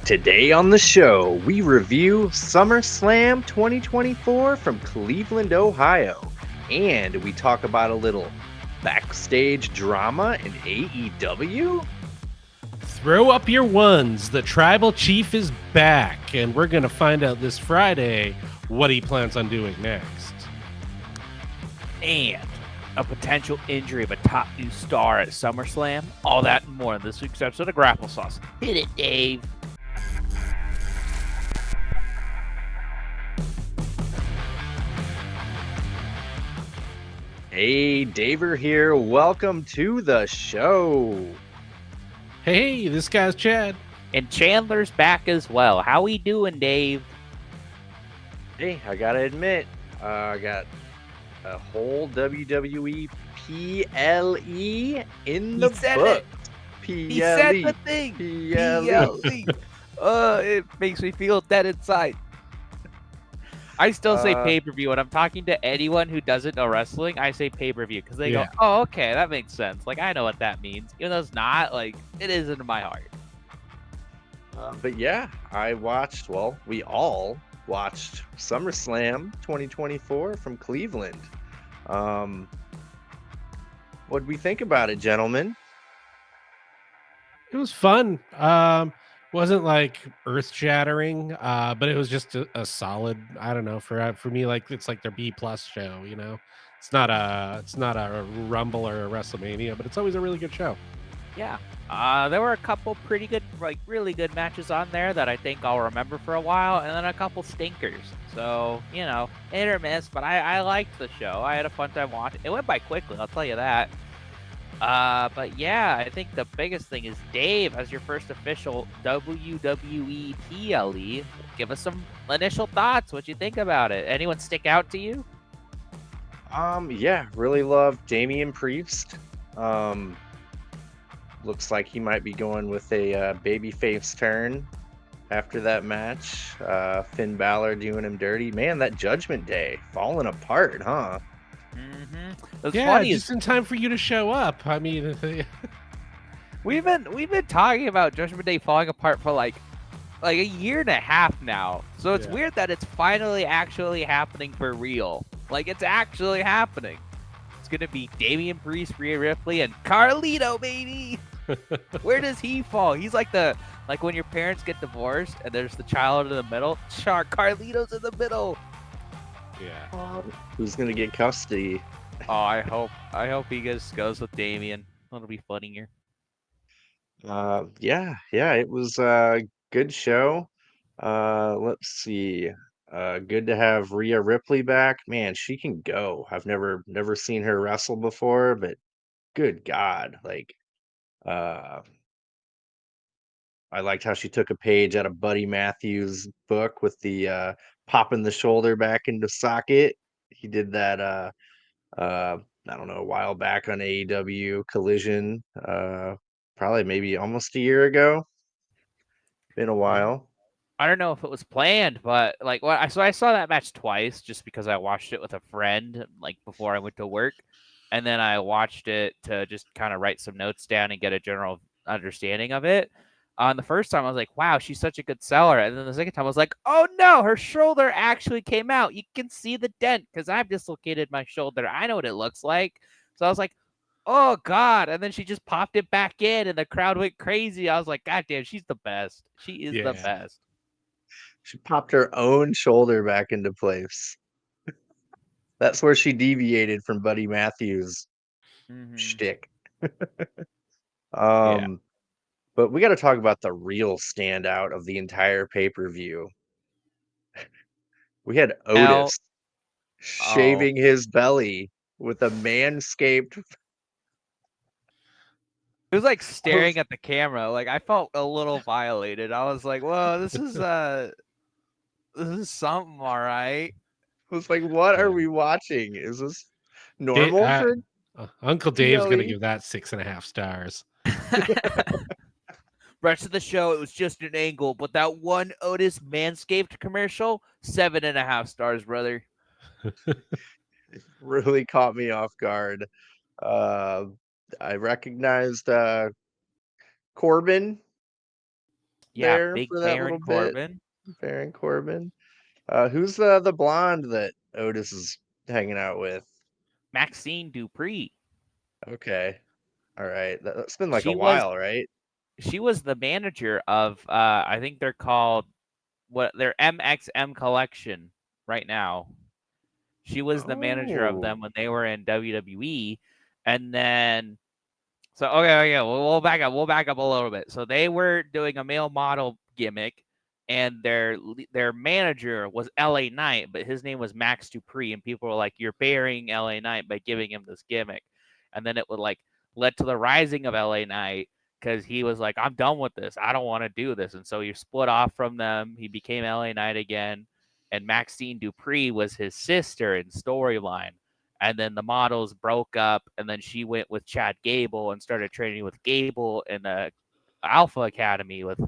Today on the show, we review SummerSlam 2024 from Cleveland, Ohio. And we talk about a little backstage drama in AEW. Throw up your ones. The tribal chief is back, and we're going to find out this Friday what he plans on doing next. And a potential injury of a top new star at SummerSlam. All that and more in this week's episode of Grapple-Sauce. Hit it, Dave. Hey, Daver here. Welcome to the show. Hey, this guy's Chad. And Chandler's back as well. How we doing, Dave? Hey, I gotta admit, I got a whole WWE PLE in the book. He said the thing. PLE. It makes me feel dead inside. I still say pay-per-view. When I'm talking to anyone who doesn't know wrestling, I say pay-per-view because they go, oh, okay, that makes sense. Like, I know what that means. Even though it's not, like, it is in my heart. But yeah, we all watched SummerSlam 2024 from Cleveland. What'd we think about it, gentlemen? It was fun. Wasn't like earth-shattering, but it was just a solid. I don't know, for me, like it's like their B+ show. You know, it's not a Rumble or a WrestleMania, but it's always a really good show. Yeah. There were a couple pretty good, like really good matches on there that I think I'll remember for a while, and then a couple stinkers. So, you know, hit or miss, but I liked the show. I had a fun time watching. It went by quickly, I'll tell you that. But yeah, I think the biggest thing is Dave, as your first official WWE PLE, give us some initial thoughts. What you think about it? Anyone stick out to you? Yeah, really loved Damian Priest. Looks like he might be going with a babyface turn after that match. Finn Balor doing him dirty. Man, that Judgment Day falling apart, huh? Yeah, just in time for you to show up. I mean, we've been talking about Judgment Day falling apart for like a year and a half now. So it's weird that it's finally actually happening for real. Like, it's actually happening. It's gonna be Damian Priest, Rhea Ripley, and Carlito, baby. Where does he fall? He's like when your parents get divorced and there's the child in the middle. Carlito's in the middle. Yeah. Who's gonna get custody? Oh, I hope he just goes with Damian. That'll be funnier. Yeah, it was a good show. Let's see. Good to have Rhea Ripley back. Man, she can go. I've never seen her wrestle before, but good God, like, I liked how she took a page out of Buddy Matthews' book with the popping the shoulder back into socket. He did that I don't know, a while back on AEW Collision, probably maybe almost a year ago. Been a while. I don't know if it was planned, but like so I saw that match twice just because I watched it with a friend like before I went to work, and then I watched it to just kind of write some notes down and get a general understanding of it. On the first time, I was like, "Wow, she's such a good seller," and then the second time, I was like, "Oh no, her shoulder actually came out. You can see the dent because I've dislocated my shoulder. I know what it looks like." So I was like, oh God. And then she just popped it back in and the crowd went crazy. I was like, God damn, she's the best. She is the best. She popped her own shoulder back into place. That's where she deviated from Buddy Matthews' shtick. But we got to talk about the real standout of the entire pay-per-view. We had Otis shaving his belly with a manscaped. It was like staring at the camera. Like, I felt a little violated. I was like, whoa, this is something, all right. I was like, what are we watching? Is this normal for Uncle Dave's gonna give that 6.5 stars. Rest of the show, it was just an angle, but that one Otis Manscaped commercial, 7.5 stars, brother. It really caught me off guard. I recognized Corbin. Yeah, there Big for that Baron little bit. Corbin. Baron Corbin. Who's the blonde that Otis is hanging out with? Maxine Dupree. Okay. All right. That's been like a She was while, right? she was the manager of I think they're called what their MXM collection right now. She was the manager of Oh. them when they were in WWE, and then so okay, we'll back up. We'll back up a little bit. So they were doing a male model gimmick, and their manager was LA Knight, but his name was Max Dupree, and people were like, "You're burying LA Knight by giving him this gimmick," and then it would like led to the rising of LA Knight because he was like, "I'm done with this. I don't want to do this," and so he split off from them. He became LA Knight again, and Maxine Dupree was his sister in storyline, and then the models broke up, and then she went with Chad Gable and started training with Gable in the Alpha Academy with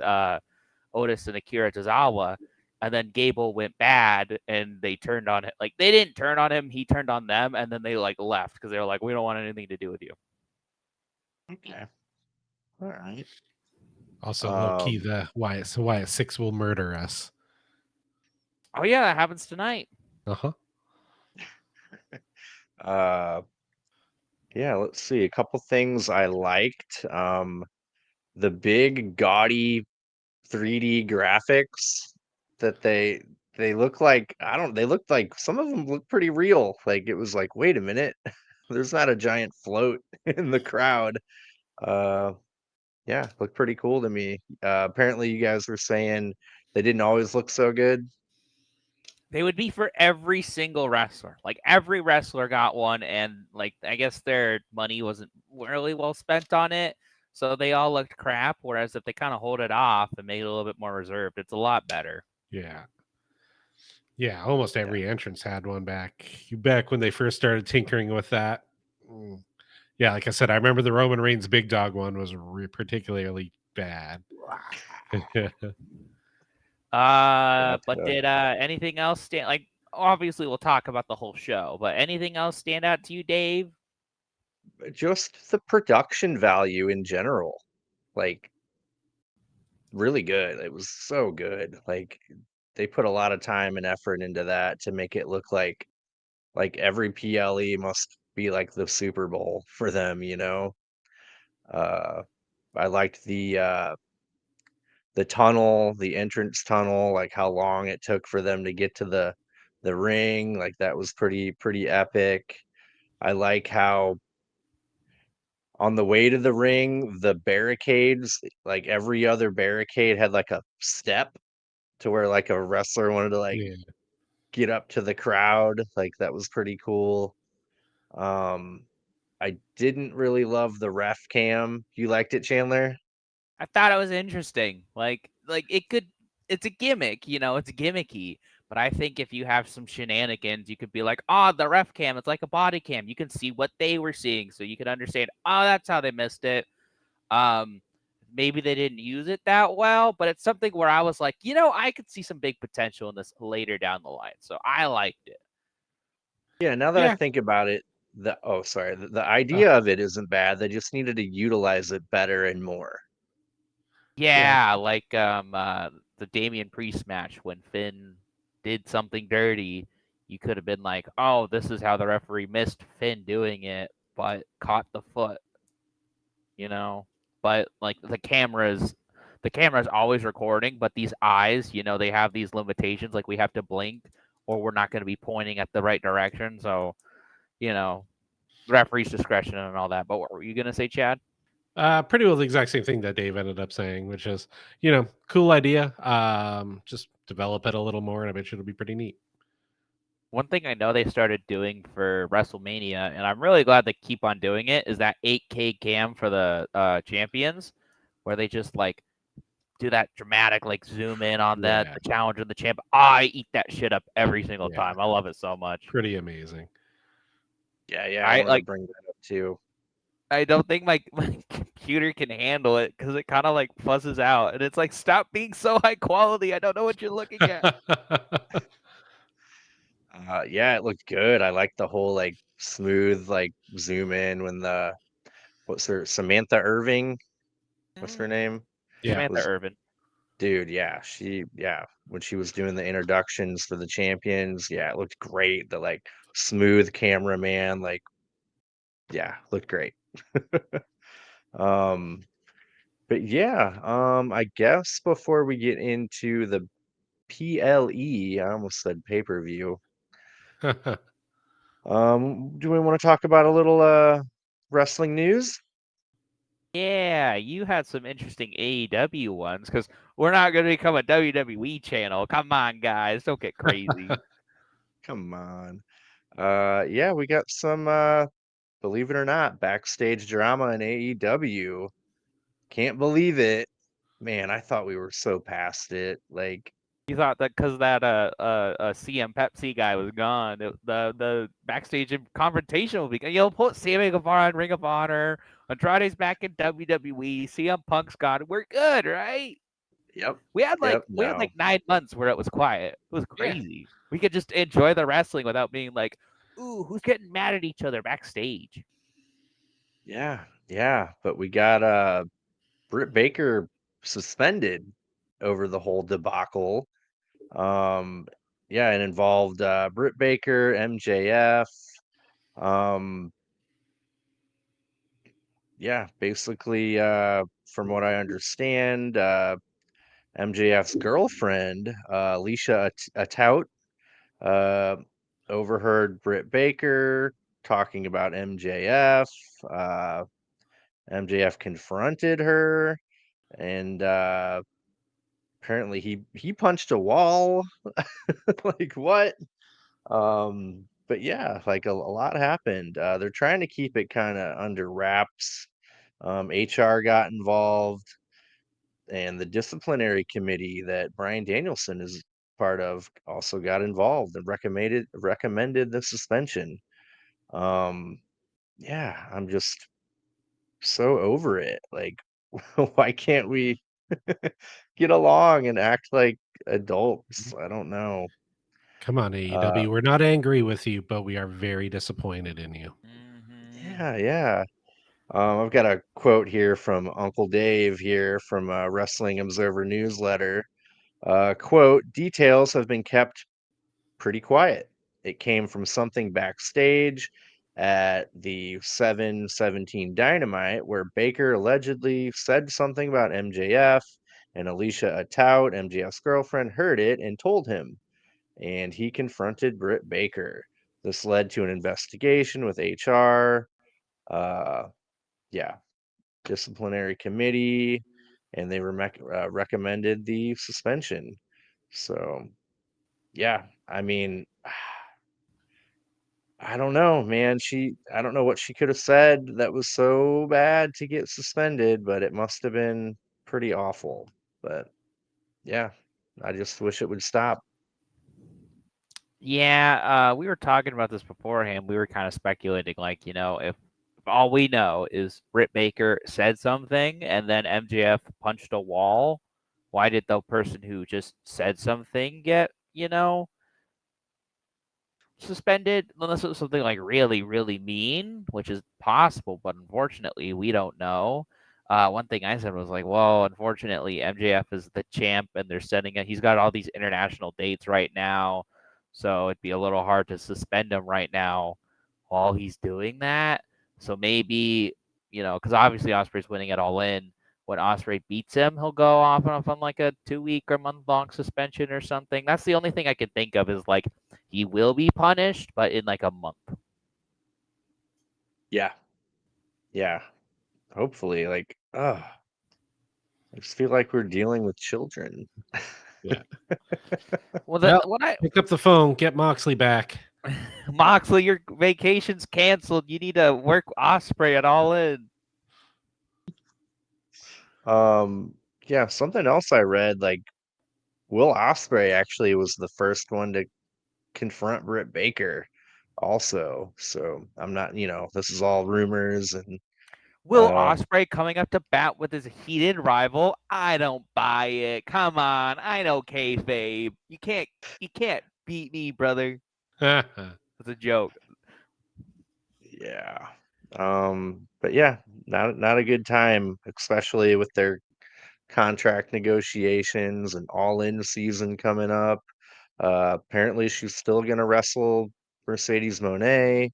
Otis and Akira Tozawa. And then Gable went bad, and they turned on him. Like they didn't turn on him; he turned on them, and then they like left because they were like, "We don't want anything to do with you." Okay. All right. Also, low key, Um. the Wyatt Six will murder us. Oh yeah, that happens tonight. Uh huh. Uh. Yeah. Let's see. A couple things I liked. The big gaudy 3D graphics that they look like I don't they looked like some of them look pretty real. Like it was like, wait a minute, there's not a giant float in the crowd. Uh yeah, looked pretty cool to me. Apparently you guys were saying they didn't always look so good. They would be for every single wrestler. Like every wrestler got one, and like I guess their money wasn't really well spent on it, so they all looked crap. Whereas if they kind of hold it off and make it a little bit more reserved, it's a lot better. Yeah. Yeah. Almost Yeah. every entrance had one back when they first started tinkering with that. Mm. Yeah, like I said, I remember the Roman Reigns big dog one was particularly bad. But Gotcha. did anything else stand like? Obviously, we'll talk about the whole show, but anything else stand out to you, Dave? Just the production value in general. Like really good. It was so good. Like they put a lot of time and effort into that to make it look like every PLE must be like the Super Bowl for them, you know. Uh I liked the tunnel, the entrance tunnel, like how long it took for them to get to the ring, like that was pretty epic. I like how on the way to the ring, the barricades, like every other barricade had like a step to where like a wrestler wanted to like Yeah. get up to the crowd. Like that was pretty cool. Um, I didn't really love the ref cam. You liked it, Chandler? I thought it was interesting. Like it could it's a gimmick, it's gimmicky. But I think if you have some shenanigans, you could be like, "Oh, the ref cam, it's like a body cam. You can see what they were seeing, so you could understand, oh, that's how they missed it." Um Maybe they didn't use it that well, but it's something where I was like, I could see some big potential in this later down the line. So I liked it. Yeah, now that I Yeah. think about it, the Uh, idea of it isn't bad. They just needed to utilize it better and more. yeah. Yeah, like the Damian Priest match when Finn did something dirty, you could have been like, "Oh, this is how the referee missed Finn doing it, but caught the foot," you know? But like the camera's always recording, but these eyes, they have these limitations like we have to blink or we're not going to be pointing at the right direction. So, you know, referee's discretion and all that. But what were you going to say, Chad? Pretty well the exact same thing that Dave ended up saying, which is, cool idea. Just develop it a little more, and I bet you it'll be pretty neat. One thing I know they started doing for WrestleMania, and I'm really glad they keep on doing it, is that 8K cam for the champions, where they just like do that dramatic like zoom in on that Yeah. the challenge of the champ. I eat that shit up every single Yeah. time. I love it so much. Pretty amazing. Yeah, I I wanted to like. bring that up too. I don't think my computer can handle it because it kind of like fuzzes out, and it's like, stop being so high quality. I don't know what you're looking at. Yeah, it looked good. I like the whole like smooth like zoom in when the what's her Samantha Irving, what's her Mm. name? Yeah. Samantha Was Irvin. Dude, yeah, when she was doing the introductions for the champions, yeah, it looked great. The like smooth cameraman, like, yeah, looked great. Um, but yeah, I guess before we get into the PLE, I almost said pay-per-view. Do we want to talk about a little wrestling news? Yeah, you had some interesting AEW ones because we're not going to become a WWE channel. Come on, guys, don't get crazy. Come on. Yeah, we got some believe it or not, backstage drama in AEW. Can't believe it. Man, I thought we were so past it. Like, You thought that because that CM Pepsi guy was gone, the backstage confrontation will be. Put Sammy Guevara in Ring of Honor. Andrade's back in WWE. CM Punk's gone. We're good, right? yep, We had like no. 9 months where it was quiet. It was Yeah. crazy. We could just enjoy the wrestling without being like, ooh, who's getting mad at each other backstage? Yeah, but we got Britt Baker suspended over the whole debacle. Um, yeah, it involved Britt Baker, MJF. Um, yeah, basically, from what I understand, MJF's girlfriend, Alicia Atout, uh, overheard Britt Baker talking about MJF. Uh, MJF confronted her, and apparently he punched a wall. Like what? But yeah, like a lot happened. They're trying to keep it kind of under wraps. HR got involved, and the disciplinary committee that Brian Danielson is part of also got involved and recommended the suspension. Um, yeah, I'm just so over it. Like, why can't we get along and act like adults? I don't know. Come on, Uh, AEW. We're not angry with you, but we are very disappointed in you. Mm-hmm. yeah. I've got a quote here from Uncle Dave here from Wrestling Observer newsletter. Quote, details have been kept pretty quiet. It came from something backstage at the 717 Dynamite where Baker allegedly said something about MJF, and Alicia Atout, MJF's girlfriend, heard it and told him, and he confronted Britt Baker. This led to an investigation with HR. Uh, yeah, disciplinary committee, and they recommended the suspension. So, yeah, I mean, I don't know, man. I don't know what she could have said that was so bad to get suspended, but it must have been pretty awful. But yeah, I just wish it would stop. Yeah, we were talking about this beforehand. We were kind of speculating, like, if all we know is Britt Baker said something and then MJF punched a wall, why did the person who just said something get, suspended? Unless it was something like really, really mean, which is possible, but unfortunately, we don't know. One thing I said was like, well, unfortunately, MJF is the champ, and they're sending it. He's got all these international dates right now, so it'd be a little hard to suspend him right now while he's doing that. So maybe, because obviously Osprey's winning it all in. When Osprey beats him, he'll go off on like a 2 week or month long suspension or something. That's the only thing I can think of is like he will be punished, but in like a month. Yeah, yeah. Hopefully, like, I just feel like we're dealing with children. Yeah. Well, Well, what I pick up the phone, get Moxley back. Moxley, your vacation's canceled. You need to work Osprey at All In. Um, yeah, something else I read, like Will Ospreay actually was the first one to confront Britt Baker also. So I'm not, this is all rumors and Will uh Osprey coming up to bat with his heated rival? I don't buy it. Come on, I know kayfabe. You can't beat me, brother. It's a joke. yeah. But yeah, not a good time, especially with their contract negotiations and all-in season coming up. Apparently, she's still gonna wrestle Mercedes Moné.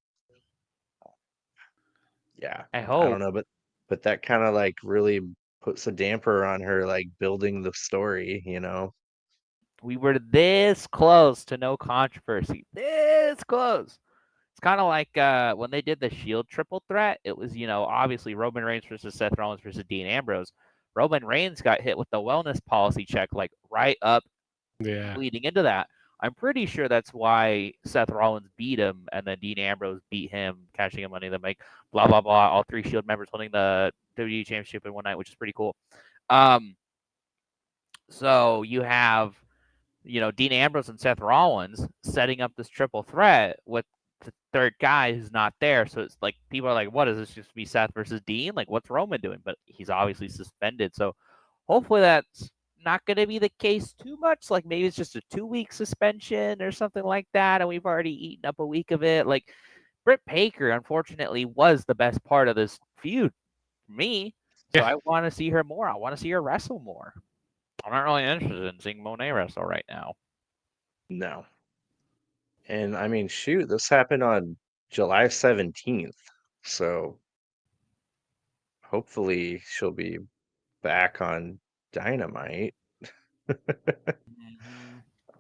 Yeah, I I don't hope. know, but that kind of like really puts a damper on her like building the story, We were this close to no controversy. This close. It's kind of like when they did the Shield triple threat. It was, obviously Roman Reigns versus Seth Rollins versus Dean Ambrose. Roman Reigns got hit with the wellness policy check, like right up Yeah. leading into that. I'm pretty sure that's why Seth Rollins beat him, and then Dean Ambrose beat him, cashing in Money in the Bank. Blah blah blah. All three Shield members holding the WWE Championship in one night, which is pretty cool. So you have, Dean Ambrose and Seth Rollins setting up this triple threat with the third guy who's not there. So it's like people are like, what is this just be Seth versus Dean? Like, what's Roman doing? But he's obviously suspended. So hopefully that's not going to be the case too much. Like maybe it's just a 2-week suspension or something like that. And we've already eaten up a week of it. Like Britt Baker, unfortunately, was the best part of this feud for me. So Yeah. I want to see her more. I want to see her wrestle more. I'm not really interested in seeing Monet wrestle right now. No. And I mean, shoot, this happened on July 17th. So hopefully she'll be back on Dynamite.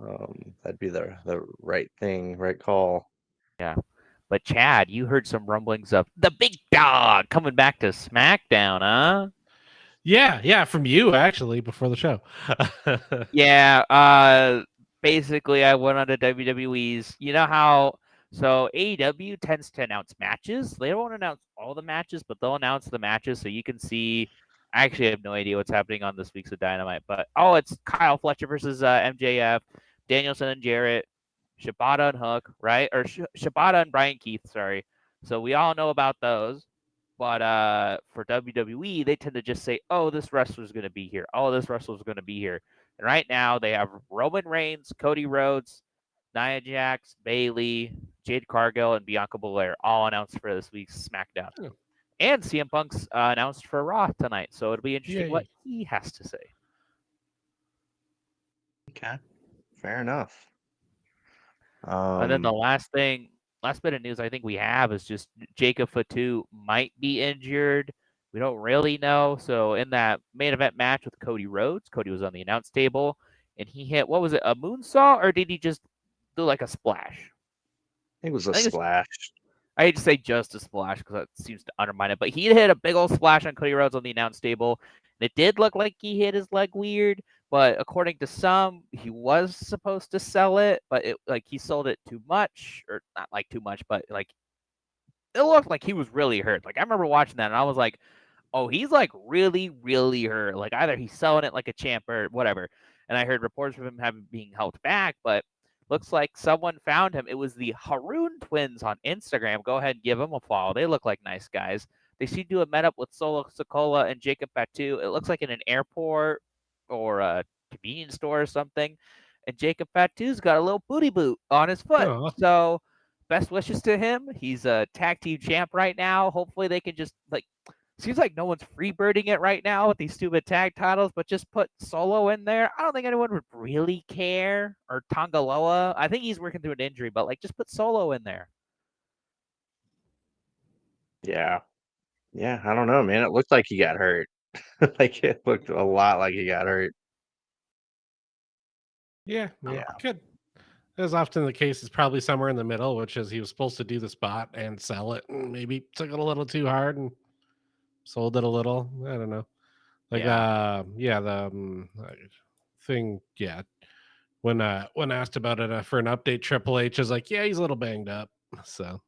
Mm-hmm. That'd be the right thing, right call. Yeah. But Chad, you heard some rumblings of the big dog coming back to SmackDown, huh? Yeah, from you actually before the show. Yeah, basically I went on to WWE's. You know how AEW tends to announce matches. They won't announce all the matches, but they'll announce the matches so you can see. I actually have no idea what's happening on this week's of Dynamite, but it's Kyle Fletcher versus MJF, Danielson and Jarrett, Shibata and Hook, right? Or Shibata and Brian Keith, sorry. So we all know about those. But for WWE, they tend to just say, "Oh, this wrestler's going to be here. Oh, this wrestler's going to be here." And right now, they have Roman Reigns, Cody Rhodes, Nia Jax, Bayley, Jade Cargill, and Bianca Belair all announced for this week's SmackDown. Oh, And CM Punk's announced for Raw tonight, so it'll be interesting what yay. he has to say. Okay, fair enough. And then the Um, last bit of news I think we have is just Jacob Fatu might be injured. We don't really know. So in that main event match with Cody Rhodes, Cody was on the announce table and he hit, what was it, a moonsault, or did he just do like a splash? it was a I think it's splash. I hate to say just a splash because that seems to undermine it, but he hit a big old splash on Cody Rhodes on the announce table. And it did look like he hit his leg weird, but according to some, he was supposed to sell it, but he sold it too much, or not like too much, but like it looked like he was really hurt. Like I remember watching that and I was like, oh, he's like really, really hurt. Like either he's selling it like a champ or whatever. And I heard reports of him having being helped back, but looks like someone found him. It was the Haroon twins on Instagram. Go ahead and give them a follow. They look like nice guys. They seem to have met up with Solo Sokola and Jacob Fatu. It looks like in an airport or a convenience store or something. And Jacob Fatu's got a little booty boot on his foot. Oh, So best wishes to him. He's a tag team champ right now. Hopefully they can just seems like no one's freebirding it right now with these stupid tag titles, but just put Solo in there. I don't think anyone would really care. Or Tongaloa. I think he's working through an injury, but just put Solo in there. Yeah. Yeah, I don't know, man. It looked like he got hurt. Like it looked a lot like he got hurt. yeah, Yeah. good. As often the case, is probably somewhere in the middle, which is he was supposed to do the spot and sell it, and maybe took it a little too hard and sold it a little. I don't know. Like, Yeah. the thing, yeah. When asked about it for an update, Triple H is like, yeah, he's a little banged up. So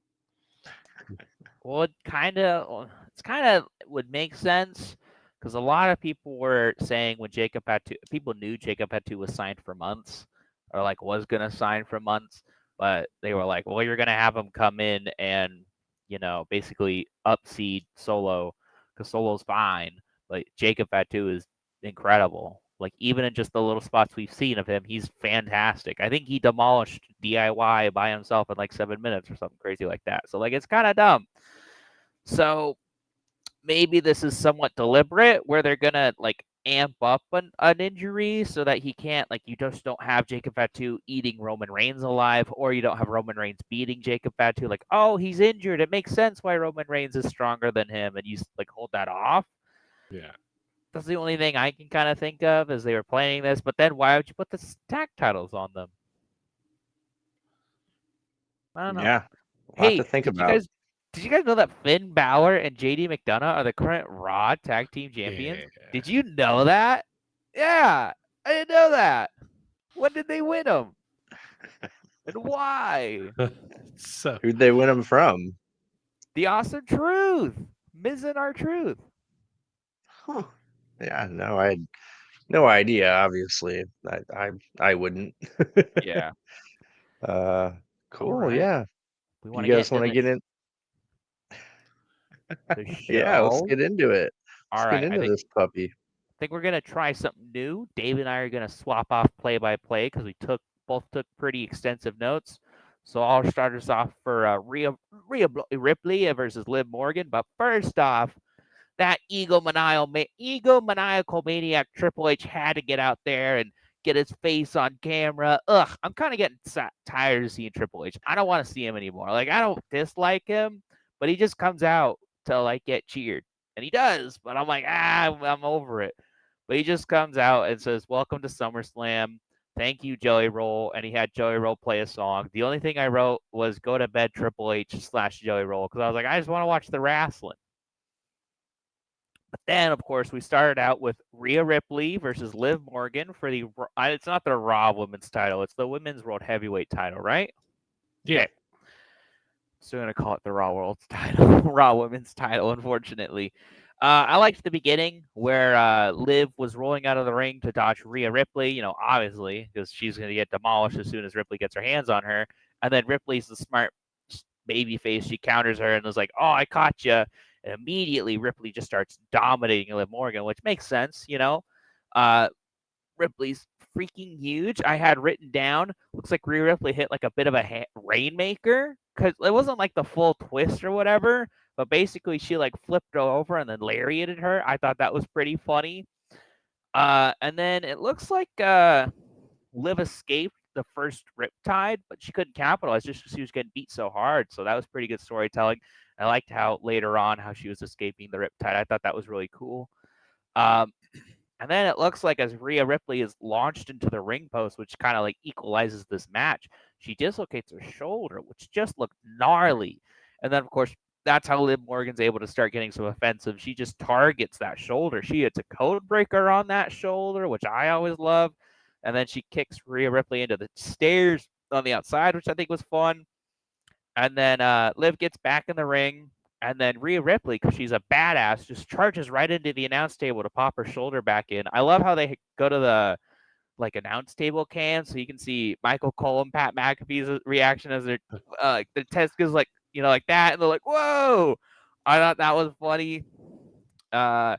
Well, it's kind of would make sense because a lot of people were saying when Jacob Fatu, people knew Jacob Fatu was signed for months or was gonna sign for months, but they were like, well, you're gonna have him come in and basically upseed Solo because Solo's fine, but Jacob Fatu is incredible. Like even in just the little spots we've seen of him, he's fantastic. I think he demolished DIY by himself in like 7 minutes or something crazy like that. So it's kind of dumb. So maybe this is somewhat deliberate where they're gonna amp up an injury so that he can't, like, you just don't have Jacob Fatu eating Roman Reigns alive, or you don't have Roman Reigns beating Jacob Fatu. Like, oh, he's injured. It makes sense why Roman Reigns is stronger than him, and you like hold that off. Yeah. That's the only thing I can kind of think of as they were planning this. But then why would you put the tag titles on them? I don't know. Yeah, a lot to Hey, think about. did you guys know that Finn Balor and JD McDonough are the current Raw Tag Team Champions? Yeah. Did you know that? Yeah, I didn't know that. When did they win them? And why? So Who'd they win them from? The Awesome Truth. Miz and R-Truth. Huh. Yeah, no, I had no idea. Obviously, I wouldn't. Yeah. uh, All cool. right. Yeah, We you want to get guys into want to get in? the Yeah, let's show. get into it. All Let's get right. I into think this puppy. we're gonna try something new. Dave and I are gonna swap off play by play because we both took pretty extensive notes. So I'll start us off for Rhea Ripley versus Liv Morgan. But first off, that egomaniacal maniac Triple H had to get out there and get his face on camera. Ugh, I'm kind of getting tired of seeing Triple H. I don't want to see him anymore. Like, I don't dislike him, but he just comes out to like get cheered, and he does. But I'm like, I'm over it. But he just comes out and says, "Welcome to SummerSlam. Thank you, Joey Roll." And he had Joey Roll play a song. The only thing I wrote was "Go to bed, Triple H / Joey Roll," because I was like, I just want to watch the wrestling. But then, of course, we started out with Rhea Ripley versus Liv Morgan for it's not the Raw Women's title, it's the Women's World Heavyweight title, right? yeah. Okay. Still going to call it the Raw World's title, Raw Women's title, unfortunately. I liked the beginning where Liv was rolling out of the ring to dodge Rhea Ripley, obviously, because she's going to get demolished as soon as Ripley gets her hands on her. And then Ripley's the smart baby face. She counters her and was like, "Oh, I caught you." And immediately Ripley just starts dominating Liv Morgan, which makes sense. Uh, Ripley's freaking huge. I had written down, looks like Rhea Ripley hit like a bit of a rainmaker because it wasn't like the full twist or whatever, but basically she like flipped her over and then lariated her. I thought that was pretty funny. And then it looks like Liv escaped the first riptide, but she couldn't capitalize just because she was getting beat so hard. So that was pretty good storytelling. I liked how later on how she was escaping the riptide. I thought that was really cool. Um, and then it looks like as Rhea Ripley is launched into the ring post, which kind of like equalizes this match, she dislocates her shoulder, which just looked gnarly. And then, of course, that's how Liv Morgan's able to start getting some offensive. She just targets that shoulder. She hits a code breaker on that shoulder, which I always love. And then she kicks Rhea Ripley into the stairs on the outside, which I think was fun. And then Liv gets back in the ring. And then Rhea Ripley, because she's a badass, just charges right into the announce table to pop her shoulder back in. I love how they go to the like announce table cam so you can see Michael Cole and Pat McAfee's reaction as their test goes like like that, and they're like, "Whoa!" I thought that was funny. Uh,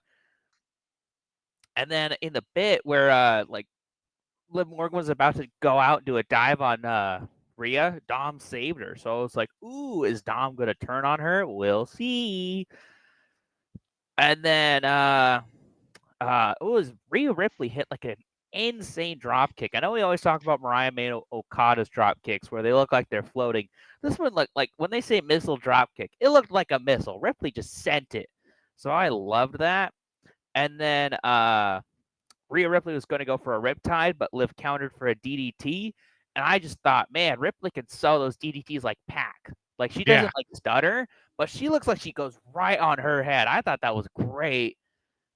and then in the bit where like Liv Morgan was about to go out and do a dive on Rhea, Dom saved her. So I was like, "Ooh, is Dom gonna turn on her? We'll see." And then it was Rhea Ripley hit like an insane drop kick. I know we always talk about Mariah May Okada's drop kicks where they look like they're floating. This one looked like when they say missile drop kick, it looked like a missile. Ripley just sent it. So I loved that. And then Rhea Ripley was going to go for a riptide, but Liv countered for a DDT. And I just thought, man, Ripley can sell those DDTs like pack. Like she Yeah. doesn't like stutter, but she looks like she goes right on her head. I thought that was great.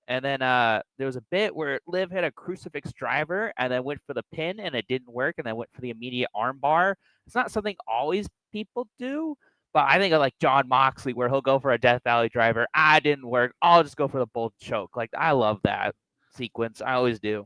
And then there was a bit where Liv hit a crucifix driver and then went for the pin and it didn't work and then went for the immediate armbar. It's not something always people do, but I think of like John Moxley where he'll go for a Death Valley driver. Didn't work. I'll just go for the bull choke. Like I love that sequence. I always do.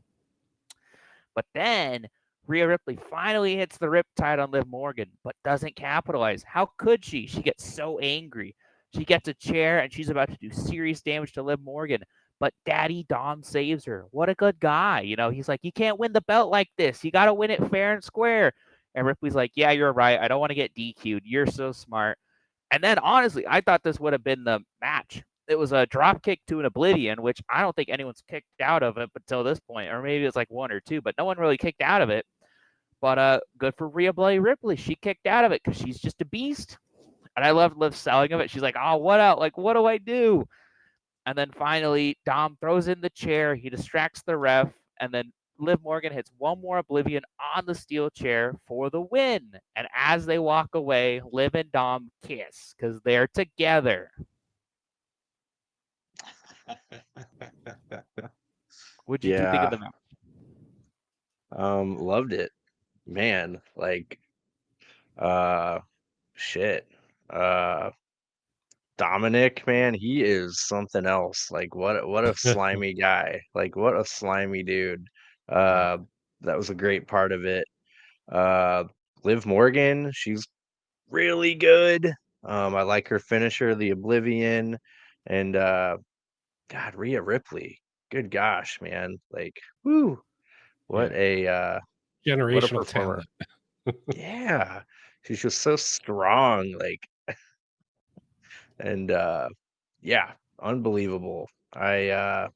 But then Rhea Ripley finally hits the riptide on Liv Morgan, but doesn't capitalize. How could she? She gets so angry. She gets a chair and she's about to do serious damage to Liv Morgan. But Daddy Dom saves her. What a good guy. He's like, you can't win the belt like this. You got to win it fair and square. And Ripley's like, yeah, you're right. I don't want to get DQ'd. You're so smart. And then honestly, I thought this would have been the match. it was a drop kick to an oblivion, which I don't think anyone's kicked out of it until this point, or maybe it's like one or two, but no one really kicked out of it. But good for Rhea Ripley. She kicked out of it because she's just a beast. And I love Liv selling of it. She's like, oh, what out? Like, what do I do? And then finally, Dom throws in the chair. He distracts the ref. And then Liv Morgan hits one more Oblivion on the steel chair for the win. And as they walk away, Liv and Dom kiss because they're together. What did you think of Yeah, the match? loved it, man. Like, uh, shit. Uh, Dominic, man, he is something else. Like, what a slimy guy. Like, what a slimy dude. Yeah. Uh, that was a great part of it. Uh, Liv Morgan, she's really good. I like her finisher, the Oblivion, and God, Rhea Ripley. Good gosh, man. Like, whoo, what Yeah. a what a Generational performer. talent. Yeah. She's just so strong, like, and yeah, unbelievable. I uh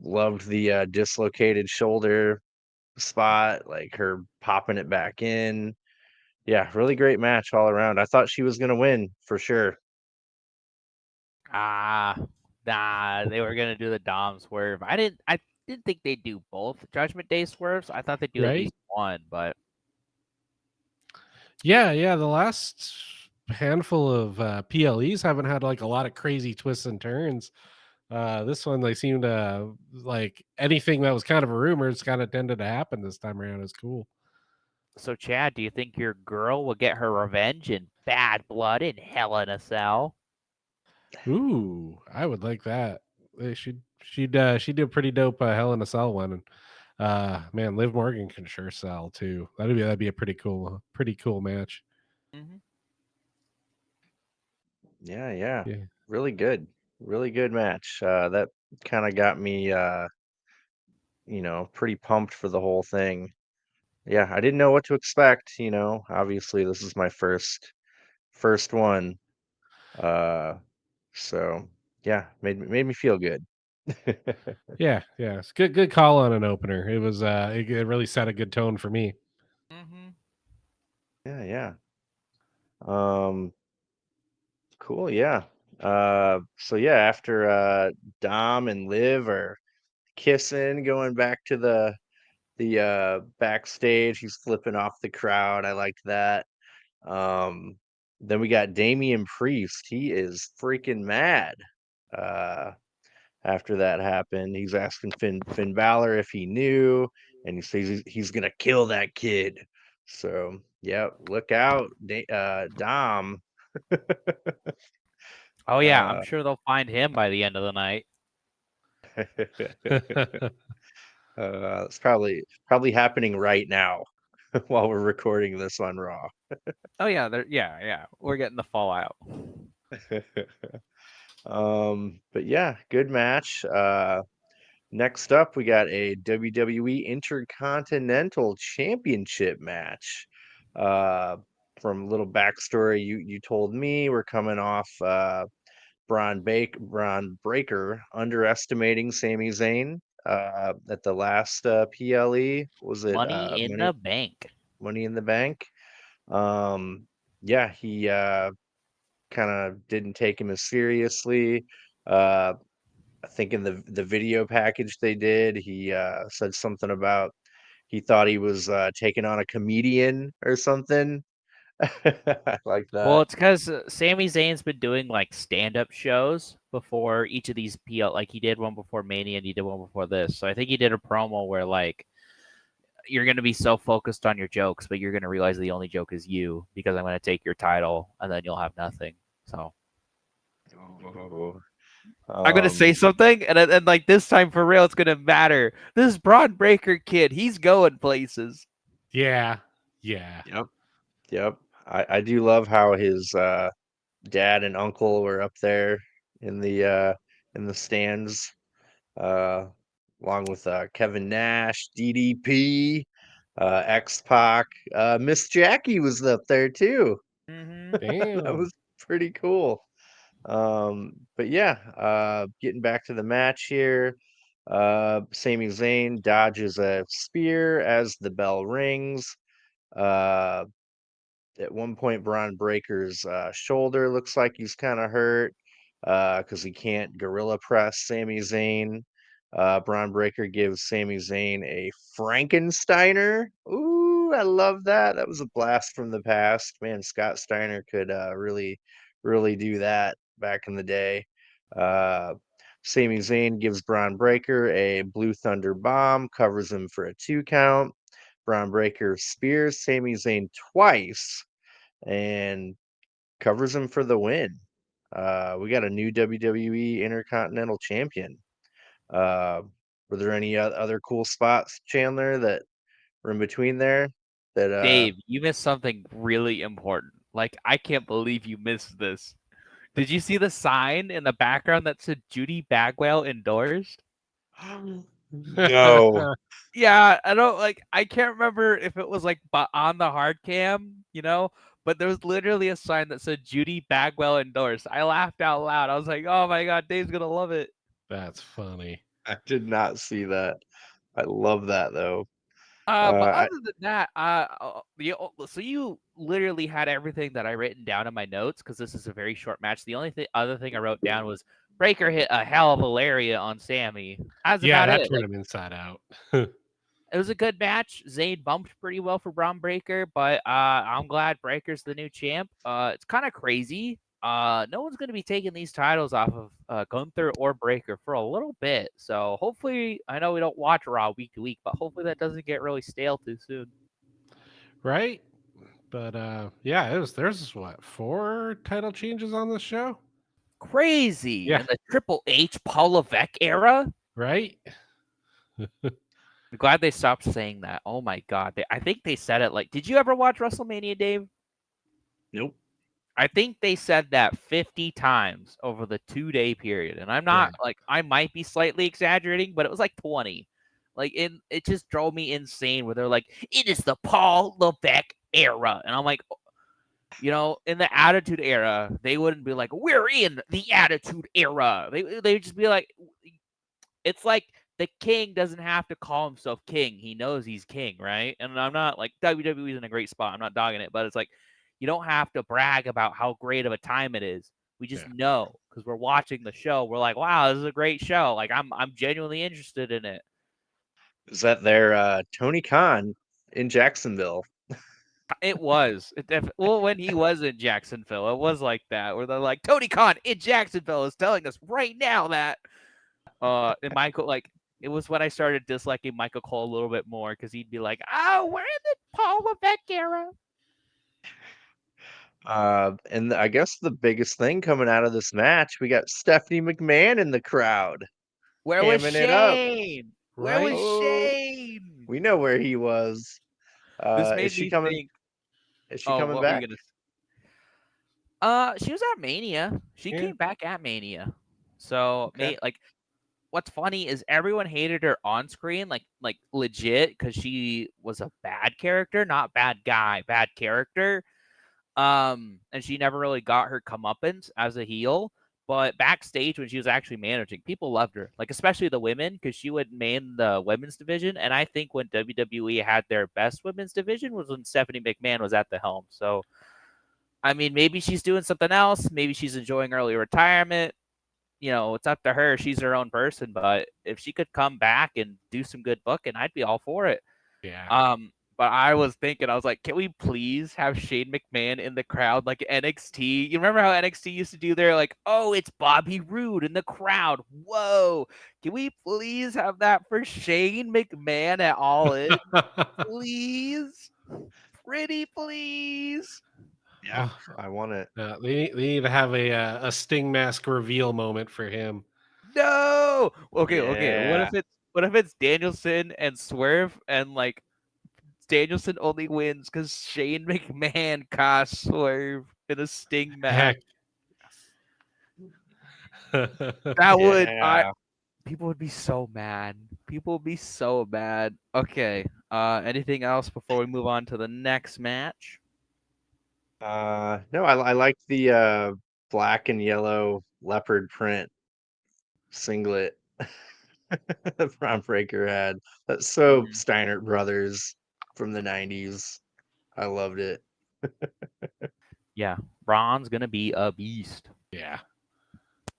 loved the dislocated shoulder spot, like her popping it back in. Yeah, really great match all around. I thought she was gonna win for sure. Ah, nah, they were gonna do the Dom swerve. I didn't think they'd do both Judgment Day swerves. I thought they'd do at Right? least one, but Yeah, yeah. The last handful of PLEs haven't had like a lot of crazy twists and turns. This one, they seemed to like anything that was kind of a rumor, it's kind of tended to happen this time around. Is cool. so Chad, do you think your girl will get her revenge in Bad Blood in Hell in a Cell? Ooh, I would like that. She'd do a pretty dope Hell in a Cell one. And man, Liv Morgan can sure sell too. That'd be a pretty cool match. Mm-hmm. Yeah, yeah. Yeah. Really good. Really good match. That kind of got me pretty pumped for the whole thing. Yeah, I didn't know what to expect. Obviously this is my first one. Uh so yeah, made me feel good. Yeah, yeah. It's good call on an opener. It was it really set a good tone for me. Mm-hmm. Yeah, yeah. Um cool, yeah. So yeah, after Dom and Liv are kissing, going back to the backstage, he's flipping off the crowd. I liked that. Um then we got Damian Priest. He is freaking mad. Uh after that happened, he's asking Finn Balor if he knew, and he says he's gonna kill that kid. So yeah, look out, Dom. Oh yeah, I'm uh sure they'll find him by the end of the night. it's probably happening right now while we're recording this on Raw. Oh yeah, yeah. We're getting the fallout. But yeah, good match. Next up, we got a WWE Intercontinental Championship match. Uh, from little backstory, you told me we're coming off Braun Breaker underestimating Sami Zayn at the last PLE. Was it Money in the Bank. Money in the Bank? Um, yeah, he kind of didn't take him as seriously. Uh, I think in the video package they did, he said something about he thought he was taking on a comedian or something. I like Well, that. it's because Sami Zayn's been doing like stand-up shows before each of these PL. Like he did one before Mania and he did one before this. So I think he did a promo where like you're gonna be so focused on your jokes, but you're gonna realize the only joke is you because I'm gonna take your title and then you'll have nothing. So Oh, I'm gonna say something, and like this time for real, it's gonna matter. This Braun Breaker kid, he's going places. Yeah, yeah. yep, yep. I do love how his dad and uncle were up there in the stands, uh, along with Kevin Nash, DDP, X Pac, Miss Jackie was up there too. Mm-hmm. That Damn. was pretty cool. But yeah, getting back to the match here. Sami Zayn dodges a spear as the bell rings. Uh, at one point, Braun Breaker's shoulder looks like he's kind of hurt because he can't gorilla press Sami Zayn. Braun Breaker gives Sami Zayn a Frankensteiner. Ooh, I love that. That was a blast from the past. Man, Scott Steiner could really do that back in the day. Uh, Sami Zayn gives Braun Breaker a Blue Thunder bomb, covers him for a 2 count. Braun Breaker spears Sami Zayn twice and covers him for the win. We got a new WWE Intercontinental Champion. Uh, were there any other cool spots, Chandler, that were in between there? That Dave, you missed something really important. Like, I can't believe you missed this. Did you see the sign in the background that said Judy Bagwell endorsed? no, Yeah, I don't like. I can't remember if it was like on the hard cam, but there was literally a sign that said Judy Bagwell endorsed. I laughed out loud. I was like, "Oh my god, Dave's gonna love it." That's funny. I did not see that. I love that though. But I other than that, so you literally had everything that I written down in my notes because this is a very short match. The only other thing I wrote down was Breaker hit a hell of a lariat on Sammy. That's Yeah, about that it. turned Like, him inside out. it was a good match. Zayn bumped pretty well for Braun Breaker, but I'm glad Breaker's the new champ. It's kind of crazy. No one's going to be taking these titles off of Gunther or Breaker for a little bit. So hopefully, I know we don't watch Raw week to week, but hopefully that doesn't get really stale too soon. Right? But yeah, there's what, 4 title changes on this show? Crazy Yeah, in the Triple H Paul Levesque era. right? I'm glad they stopped saying that. Oh my god, I think they said it like. Did you ever watch WrestleMania, Dave? nope. I think they said that 50 times over the 2-day period. And I'm Yeah. not like I might be slightly exaggerating, but it was like 20. Like it just drove me insane where they're like, it is the Paul Levesque era. And I'm like, in the Attitude Era, they wouldn't be like, we're in the Attitude Era. They'd just be like, it's like the king doesn't have to call himself king. He knows he's king, right? And I'm not like WWE is in a great spot. I'm not dogging it, but it's like you don't have to brag about how great of a time it is. We just Yeah. know because we're watching the show. We're like, wow, this is a great show. Like I'm genuinely interested in it. Is that their Tony Khan in Jacksonville? It was. Well, when he was in Jacksonville, it was like that, where they're like, Tony Khan in Jacksonville is telling us right now that and Michael, like, it was when I started disliking Michael Cole a little bit more because he'd be like, "Oh, we're in the Paul Levesque era." And I guess the biggest thing coming out of this match, we got Stephanie McMahon in the crowd, Where was hamming it up. Shane? Where was Right? Oh, Shane? we know where he was. This Is made she me coming? think. Is she Oh, coming what were you back? gonna? She was at Mania. She Yeah. came back at Mania. So, Okay. like, what's funny is everyone hated her on screen, like legit, because she was a bad character, not bad guy, bad character. And she never really got her comeuppance as a heel. But backstage, when she was actually managing, people loved her, like especially the women, because she would man the women's division. And I think when WWE had their best women's division was when Stephanie McMahon was at the helm. So, I mean, maybe she's doing something else. Maybe she's enjoying early retirement. It's up to her. She's her own person. But if she could come back and do some good booking, I'd be all for it. Yeah. But I was thinking, I was like, can we please have Shane McMahon in the crowd like NXT? You remember how NXT used to do their like, oh, it's Bobby Roode in the crowd. Whoa. Can we please have that for Shane McMahon at All In? Please? Pretty please? Yeah, Oh, I want it. they need to have a Sting mask reveal moment for him. No. Okay. Yeah. What if it's Danielson and Swerve and like Danielson only wins because Shane McMahon cost Swerve in a Sting match. Heck. That would I Yeah. people would be so mad. People would be so mad. Okay. Anything else before we move on to the next match? No, I like the black and yellow leopard print singlet that Bron Breakker had. That's so Steiner Brothers from the 90s. I loved it. Yeah, Braun's gonna be a beast. Yeah.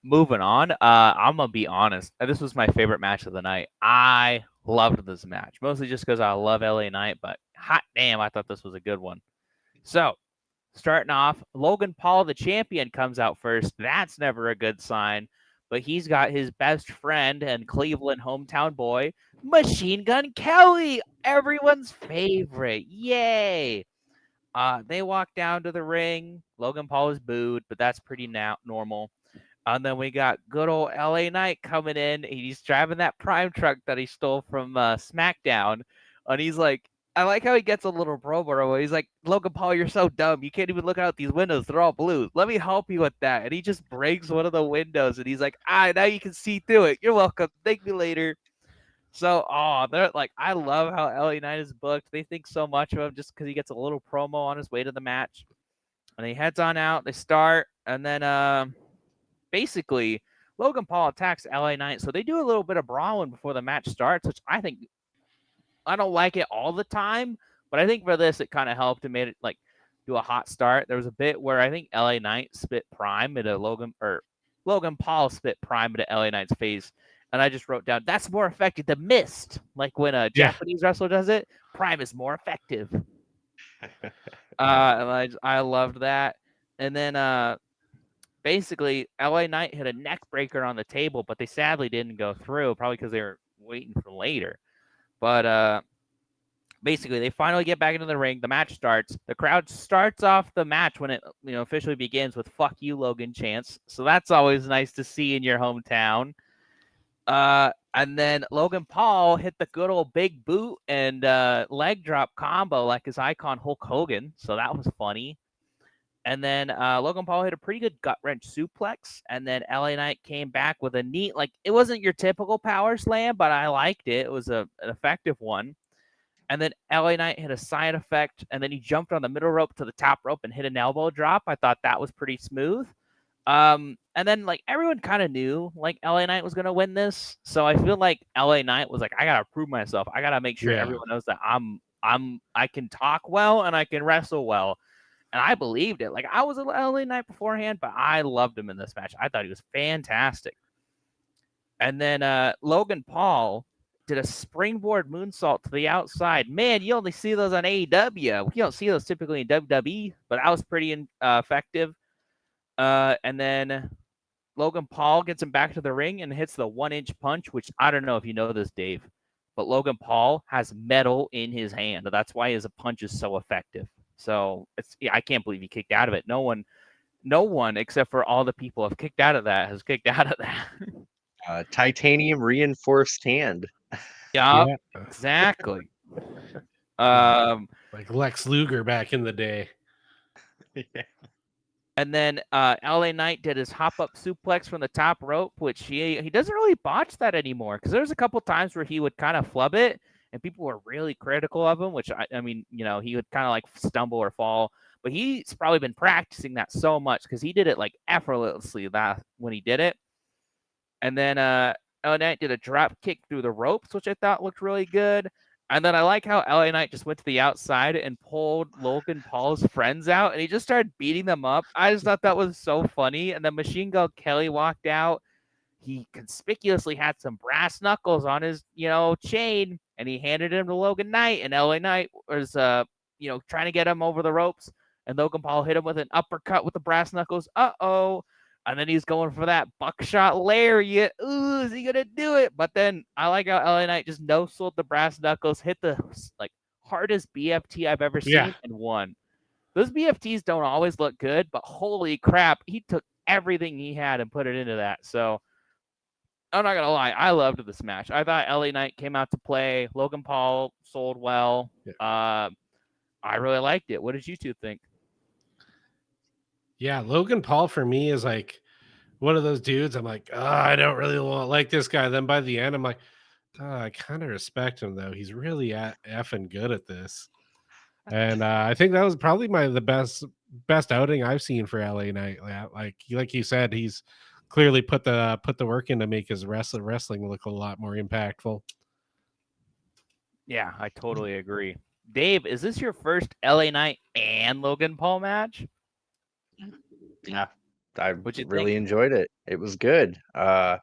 Moving on, I'm gonna be honest. This was my favorite match of the night. I loved this match, mostly just because I love LA Knight, but hot damn, I thought this was a good one. So, starting off, Logan Paul, the champion, comes out first. That's never a good sign. But he's got his best friend and Cleveland hometown boy, Machine Gun Kelly, everyone's favorite. Yay! They walk down to the ring. Logan Paul is booed, but that's pretty normal. And then we got good old LA Knight coming in. He's driving that Prime truck that he stole from SmackDown. And he's like, I like how he gets a little promo. He's like, Logan Paul, you're so dumb. You can't even look out these windows. They're all blue. Let me help you with that. And he just breaks one of the windows. And he's like, now you can see through it. You're welcome. Thank me later. So, they're like, I love how LA Knight is booked. They think so much of him just because he gets a little promo on his way to the match. And he heads on out. They start. And then, basically, Logan Paul attacks LA Knight, so they do a little bit of brawling before the match starts, which I think I don't like it all the time, but I think for this it kind of helped and made it like do a hot start. There was a bit where I think LA Knight spit prime into Logan Paul spit prime into LA Knight's face, and I just wrote down that's more effective than mist. Like when a Japanese wrestler does it, prime is more effective. And I loved that, and then basically, LA Knight hit a neck breaker on the table, but they sadly didn't go through, probably because they were waiting for later. But basically, they finally get back into the ring. The match starts. The crowd starts off the match when it officially begins with "Fuck you, Logan" chants. So that's always nice to see in your hometown. And then Logan Paul hit the good old big boot and leg drop combo like his icon Hulk Hogan. So that was funny. And then Logan Paul hit a pretty good gut wrench suplex. And then LA Knight came back with a neat, like, it wasn't your typical power slam, but I liked it. It was an effective one. And then LA Knight hit a side effect. And then he jumped on the middle rope to the top rope and hit an elbow drop. I thought that was pretty smooth. And then, like, everyone kind of knew, like, LA Knight was going to win this. So I feel like LA Knight was like, I got to prove myself. I got to make sure everyone knows that I can talk well and I can wrestle well. And I believed it. Like, I was a LA Knight beforehand, but I loved him in this match. I thought he was fantastic. And then Logan Paul did a springboard moonsault to the outside. Man, you only see those on AEW. You don't see those typically in WWE, but that was pretty effective. And then Logan Paul gets him back to the ring and hits the 1-inch punch, which I don't know if you know this, Dave, but Logan Paul has metal in his hand. That's why his punch is so effective. So I can't believe he kicked out of it. No one except for all the people have kicked out of that has kicked out of that. Titanium reinforced hand. Yeah, exactly. Like Lex Luger back in the day. Yeah. And then LA Knight did his hop up suplex from the top rope, which he doesn't really botch that anymore, because there's a couple times where he would kind of flub it and people were really critical of him, which I mean, he would kind of like stumble or fall, but he's probably been practicing that so much because he did it like effortlessly when he did it. And then LA Knight did a drop kick through the ropes, which I thought looked really good. And then I like how LA Knight just went to the outside and pulled Logan Paul's friends out, and he just started beating them up. I just thought that was so funny. And then Machine Gun Kelly walked out. He conspicuously had some brass knuckles on his, chain, and he handed him to Logan Knight. And LA Knight was, trying to get him over the ropes. And Logan Paul hit him with an uppercut with the brass knuckles. Uh-oh. And then he's going for that buckshot lariat. Ooh, is he going to do it? But then I like how LA Knight just no-sold the brass knuckles, hit the hardest BFT I've ever seen, and won. Those BFTs don't always look good, but holy crap, he took everything he had and put it into that. So I'm not going to lie, I loved this match. I thought LA Knight came out to play. Logan Paul sold well. I really liked it. What did you two think? Yeah, Logan Paul for me is like one of those dudes. I'm like, I don't really like this guy. Then by the end, I'm like, I kind of respect him though. He's really effing good at this. And I think that was probably the best outing I've seen for LA Knight. Like you said, he's clearly put the work in to make his wrestling look a lot more impactful. Yeah, I totally agree. Dave, is this your first LA Knight and Logan Paul match? Yeah, I What'd you really think? enjoyed it. It was good. Now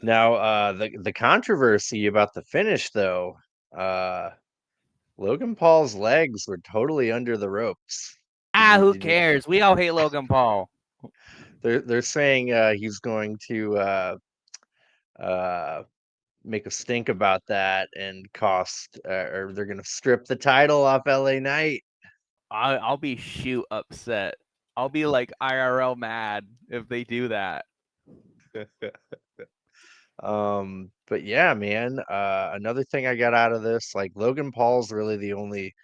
the controversy about the finish though, uh Logan Paul's legs were totally under the ropes. Did Ah, you who did you cares? We all hate Logan Paul. they're saying he's going to uh make a stink about that and cost or they're going to strip the title off LA Knight. I'll be shoot upset. I'll be like IRL mad if they do that. But yeah, man, another thing I got out of this, like Logan Paul's really the only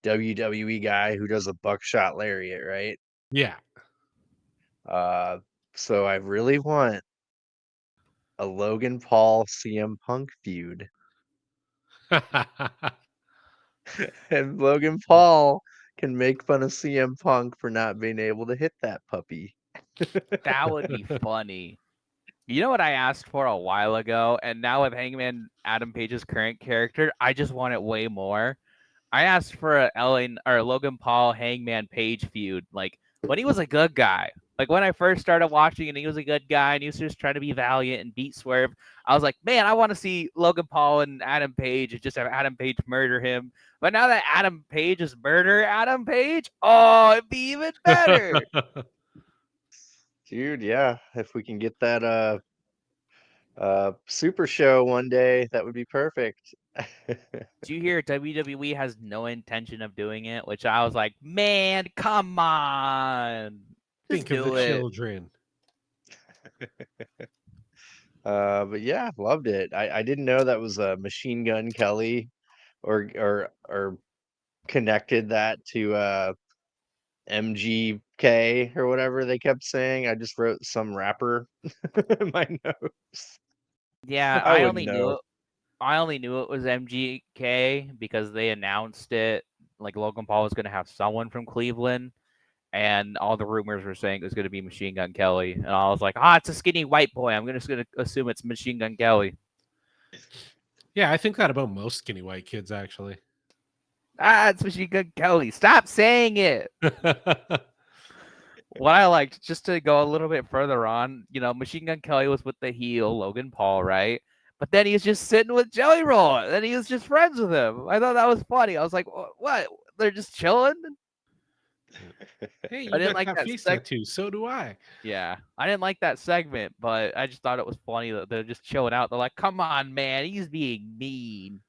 WWE guy who does a buckshot lariat, right? Yeah. Uh, so I really want a Logan Paul CM Punk feud. And Logan Paul can make fun of CM Punk for not being able to hit that puppy. That would be funny. You know what I asked for a while ago, and now with Hangman Adam Page's current character, I just want it way more. I asked for a Ellen or Logan Paul Hangman Page feud, like when he was a good guy. Like when I first started watching and he was a good guy and he was just trying to be valiant and beat Swerve. I was like, man, I want to see Logan Paul and Adam Page and just have Adam Page murder him. But now that Adam Page is murder Adam Page, oh, it'd be even better. Dude, yeah, if we can get that super show one day, that would be perfect. Do you hear WWE has no intention of doing it? Which I was like, man, come on. Just Think of the do it. children. But yeah, loved it. I didn't know that was a Machine Gun Kelly or connected that to MGK or whatever they kept saying. I just wrote some rapper in my notes. Yeah, I wouldn't know. I only knew it was MGK because they announced it. Like Logan Paul was going to have someone from Cleveland, and all the rumors were saying it was going to be Machine Gun Kelly. And I was like, it's a skinny white boy. I'm just going to assume it's Machine Gun Kelly. Yeah, I think that about most skinny white kids, actually. It's Machine Gun Kelly. Stop saying it. What I liked, just to go a little bit further on, Machine Gun Kelly was with the heel Logan Paul, right? But then he was just sitting with Jelly Roll, and then he was just friends with him. I thought that was funny. I was like, what? They're just chilling? Hey, I you didn't got like that that face tattoo. So do I. Yeah, I didn't like that segment, but I just thought it was funny that they're just chilling out. They're like, come on, man, he's being mean.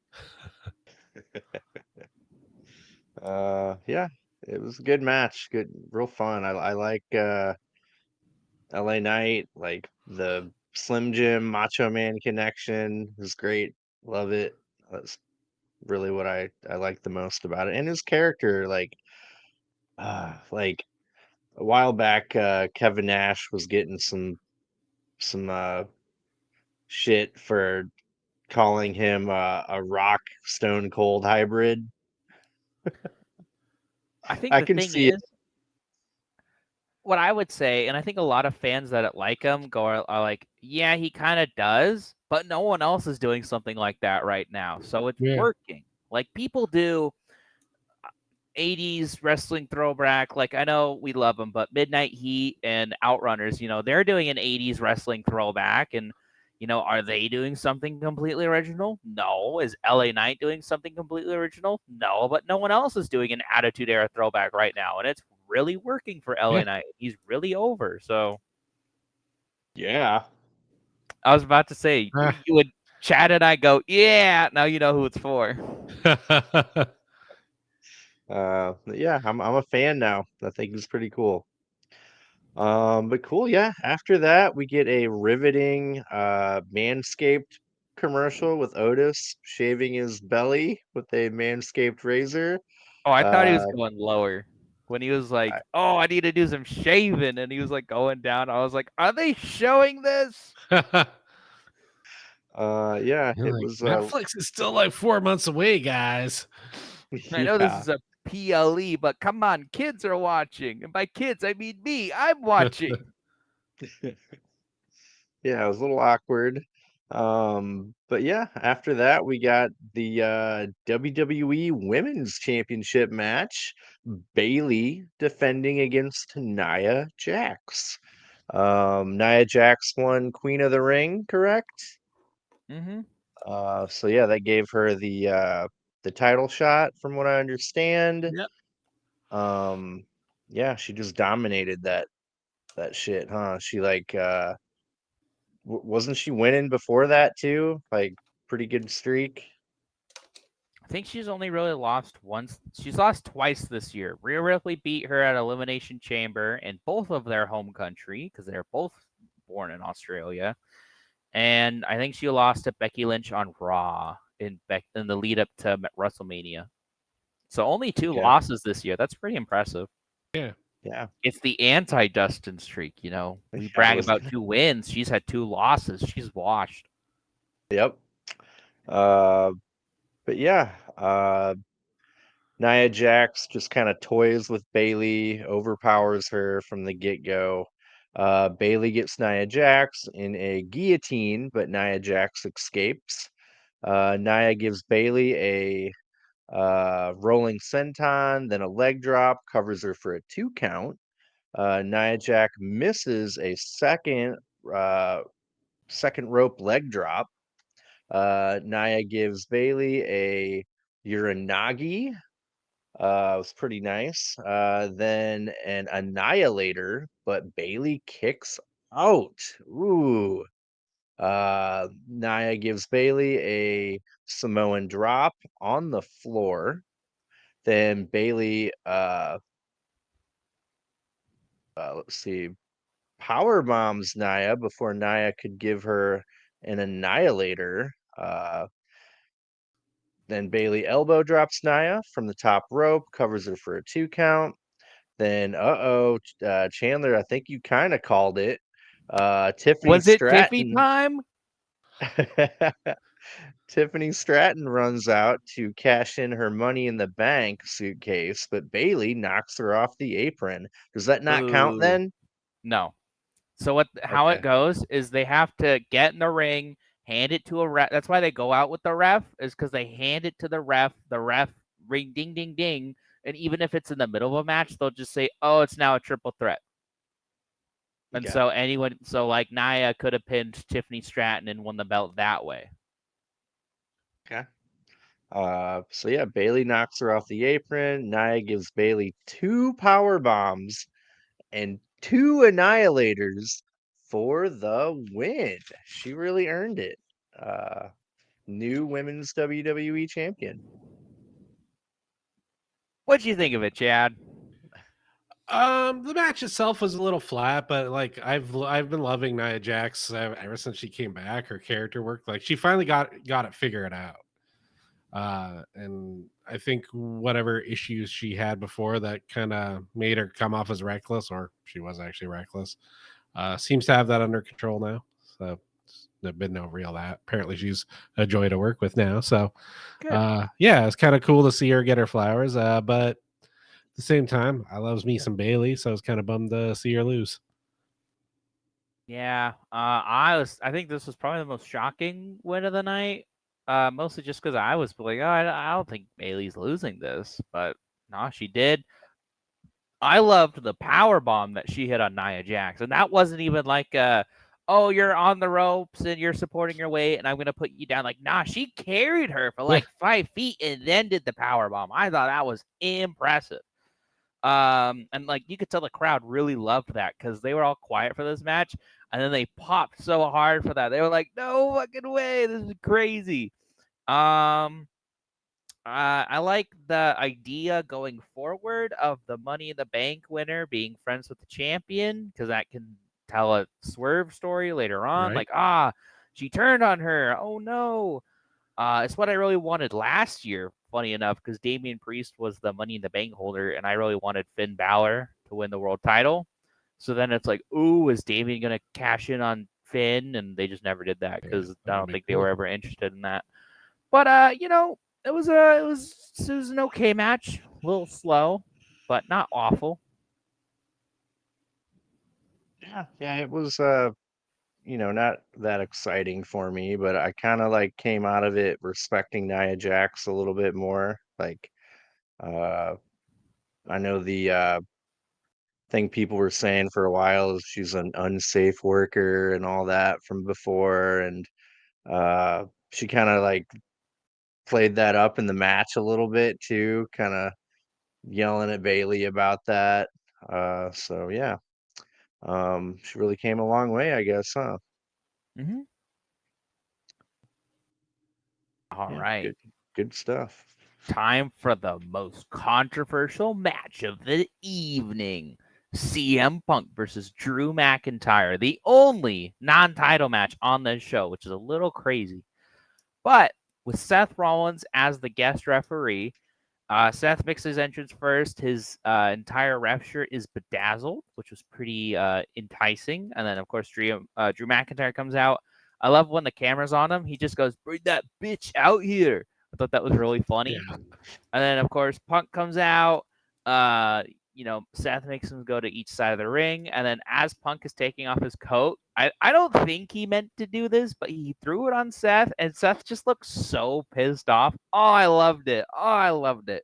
Yeah, it was a good match. Good, real fun. I like LA Knight, like the Slim Jim Macho Man connection was great. Love it. That's really what I like the most about it. And his character, like a while back, Kevin Nash was getting some shit for calling him a rock stone cold hybrid. I think I the can thing see it. is, what I would say, and I think a lot of fans that like him are like, yeah, he kind of does, but no one else is doing something like that right now, so it's Yeah. working. Like people do 80s wrestling throwback. Like I know we love them, but Midnight Heat and Outrunners, they're doing an 80s wrestling throwback, and are they doing something completely original? No. Is LA Knight doing something completely original? No, but no one else is doing an Attitude Era throwback right now, and it's really working for LA Yeah. Knight. He's really over. So Yeah. I was about to say Ah. you would Chad and I go, yeah, now you know who it's for. Yeah, I'm a fan now. I think it's pretty cool. But cool, yeah. After that, we get a riveting Manscaped commercial with Otis shaving his belly with a Manscaped razor. Oh, I thought he Uh, was going lower. When he was I, like, "Oh, I need to do some shaving," and he was like going down, I was like, "Are they showing this?" yeah, You're it like, was Netflix is still like 4 months away, guys. I know this yeah. is a PLE, but come on, kids are watching. And by kids, I mean me. I'm watching. Yeah, it was a little awkward. But yeah, after that we got the WWE Women's Championship match. Bailey defending against Nia Jax. Nia Jax won Queen of the Ring, correct? Mm-hmm. So yeah, that gave her the title shot from what I understand. Yep. Yeah, she just dominated that shit, huh? She like wasn't she winning before that too? Like pretty good streak. I think she's only really lost once. She's lost twice this year. Rhea Ripley beat her at Elimination Chamber in both of their home country because they're both born in Australia. And I think she lost to Becky Lynch on Raw in the lead up to WrestleMania. So only 2 Okay. losses this year. That's pretty impressive. Yeah. Yeah. It's the anti-Dustin streak, you know. We Yeah, I brag was about 2 wins. She's had 2 losses. She's washed. yep. Uh but yeah, Nia Jax just kind of toys with Bailey, overpowers her from the get-go. Bailey gets Nia Jax in a guillotine, but Nia Jax escapes. Nia gives Bailey a rolling senton, then a leg drop, covers her for a 2 count. Nia Jax misses a uh, second rope leg drop. Nia gives Bailey a Uranagi. It was pretty nice. Then an Annihilator, but Bailey kicks out. Ooh. Nia gives Bailey a Samoan drop on the floor. Then Bailey, let's see, power bombs Nia before Nia could give her an Annihilator. Then Bailey elbow drops Nia from the top rope, covers her for a 2 count. Then, Chandler, I think you kind of called it. Tiffany Was it Tiffy Stratton. time? Tiffany Stratton runs out to cash in her money in the bank suitcase, but Bailey knocks her off the apron. Does that not count Boo. then? No. So how it Okay. goes is they have to get in the ring, hand it to a ref. That's why they go out with the ref, is because they hand it to the ref. The ref ring ding ding ding. And even if it's in the middle of a match, they'll just say, "Oh, it's now a triple threat." And Okay. so like Nia could have pinned Tiffany Stratton and won the belt that way. Okay. So yeah, Bailey knocks her off the apron. Nia gives Bailey 2 power bombs and 2 annihilators for the win. She really earned it. Uh, New women's WWE champion. What'd you think of it, Chad? The match itself was a little flat, but like I've been loving Nia Jax ever since she came back. Her character work, like she finally got it figured out. And I think whatever issues she had before that kind of made her come off as reckless, or she was actually reckless, seems to have that under control now. So there's been no real that. Apparently, she's a joy to work with now. So, Good. yeah, it's kind of cool to see her get her flowers. But at the same time, I loves me some Bailey, so I was kind of bummed to see her lose. Yeah, I think this was probably the most shocking win of the night. Mostly just because I was like, oh, I don't think Bailey's losing this, but no, she did. I loved the power bomb that she hit on Nia Jax, and that wasn't even like, oh, you're on the ropes and you're supporting your weight, and I'm gonna put you down. Like, nah, she carried her for like 5 feet and then did the power bomb. I thought that was impressive. And like you could tell the crowd really loved that because they were all quiet for this match, and then they popped so hard for that. They were like, "No fucking way! This is crazy." Um, I like the idea going forward of the Money in the Bank winner being friends with the champion because that can tell a swerve story later on. Right? Like, she turned on her. Oh no. It's what I really wanted last year, funny enough, because Damian Priest was the Money in the Bank holder, and I really wanted Finn Balor to win the world title. So then it's like, ooh, is Damian going to cash in on Finn? And they just never did that Yeah, because that I would don't be think they were cool. ever interested in that. But, it was an okay match, a little slow, but not awful. Yeah, it was not that exciting for me, but I kind of like came out of it respecting Nia Jax a little bit more. Like, uh, I know the thing people were saying for a while is she's an unsafe worker and all that from before, and she kind of like played that up in the match a little bit too, kind of yelling at Bailey about that. So yeah, she really came a long way, I guess, huh? Mm-hmm. All Yeah, right. good stuff. Time for the most controversial match of the evening. CM Punk versus Drew McIntyre, the only non-title match on this show, which is a little crazy. But with Seth Rollins as the guest referee, Seth makes his entrance first. His entire ref shirt is bedazzled, which was pretty enticing. And then, of course, Drew McIntyre comes out. I love when the camera's on him. He just goes, "Bring that bitch out here." I thought that was really funny. Yeah. And then, of course, Punk comes out. Uh, Seth makes him go to each side of the ring. And then, as Punk is taking off his coat, I don't think he meant to do this, but he threw it on Seth, and Seth just looked so pissed off. Oh, I loved it. Oh, I loved it.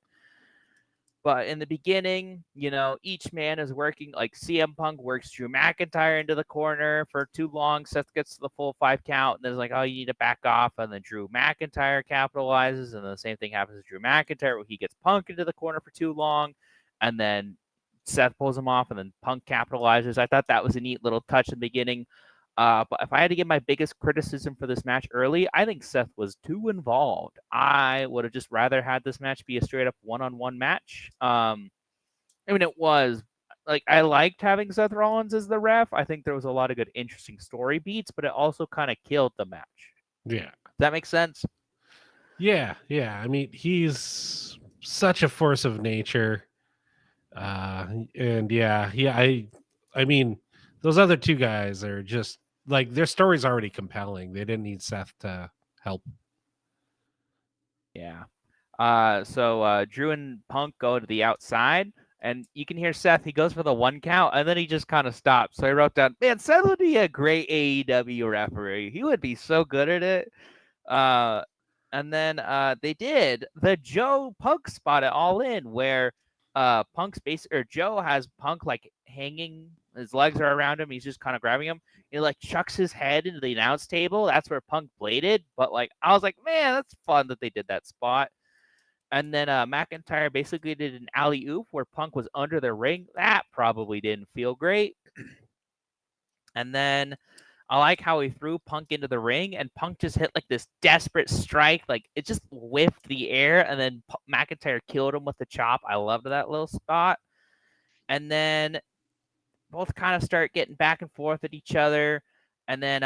But in the beginning, each man is working. Like CM Punk works Drew McIntyre into the corner for too long. Seth gets to the full 5 count, and there's like, oh, you need to back off. And then Drew McIntyre capitalizes, and the same thing happens to Drew McIntyre, where he gets Punk into the corner for too long, and then Seth pulls him off, and then Punk capitalizes. I thought that was a neat little touch in the beginning. But if I had to give my biggest criticism for this match early, I think Seth was too involved. I would have just rather had this match be a straight up one-on-one match. I mean, it was like I liked having Seth Rollins as the ref. I think there was a lot of good, interesting story beats, but it also kind of killed the match. Yeah. Does that make sense? Yeah. I mean, he's such a force of nature. And I mean, those other two guys are just like their story's already compelling. They didn't need Seth to help. Yeah. So Drew and Punk go to the outside, and you can hear Seth. He goes for the 1 count, and then he just kind of stops. So I wrote down, man, Seth would be a great AEW referee. He would be so good at it. Uh, and then they did the Joe Punk spot at All In, where Punk's base or Joe has Punk like hanging. His legs are around him. He's just kind of grabbing him. He like chucks his head into the announce table. That's where Punk bladed. But like I was like, man, that's fun that they did that spot. And then McIntyre basically did an alley oop where Punk was under the ring. That probably didn't feel great. And then I like how he threw Punk into the ring, and Punk just hit like this desperate strike. Like it just whiffed the air, and then McIntyre killed him with the chop. I loved that little spot. And then both kind of start getting back and forth at each other. And then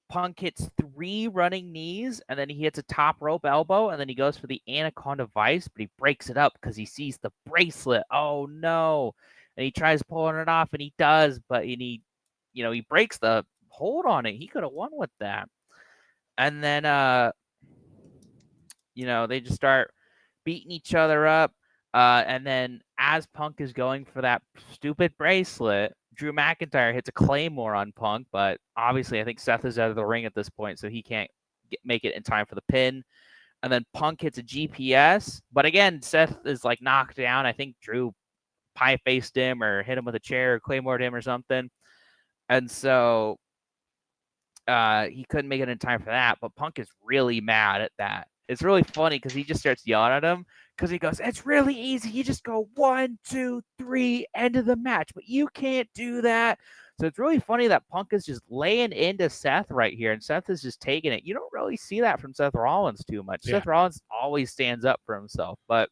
Punk hits 3 running knees, and then he hits a top rope elbow, and then he goes for the Anaconda Vice, but he breaks it up because he sees the bracelet. Oh no! And he tries pulling it off, and he does, but he breaks the hold on it. He could have won with that. And then they just start beating each other up. And then as Punk is going for that stupid bracelet, Drew McIntyre hits a Claymore on Punk, but obviously I think Seth is out of the ring at this point, so he can't make it in time for the pin. And then Punk hits a GPS, but again, Seth is like knocked down. I think Drew pie-faced him or hit him with a chair or Claymored him or something. And so he couldn't make it in time for that, but Punk is really mad at that. It's really funny because he just starts yelling at him because he goes, "It's really easy. You just go 1, 2, 3, end of the match, but you can't do that." So it's really funny that Punk is just laying into Seth right here, and Seth is just taking it. You don't really see that from Seth Rollins too much. Yeah. Seth Rollins always stands up for himself, but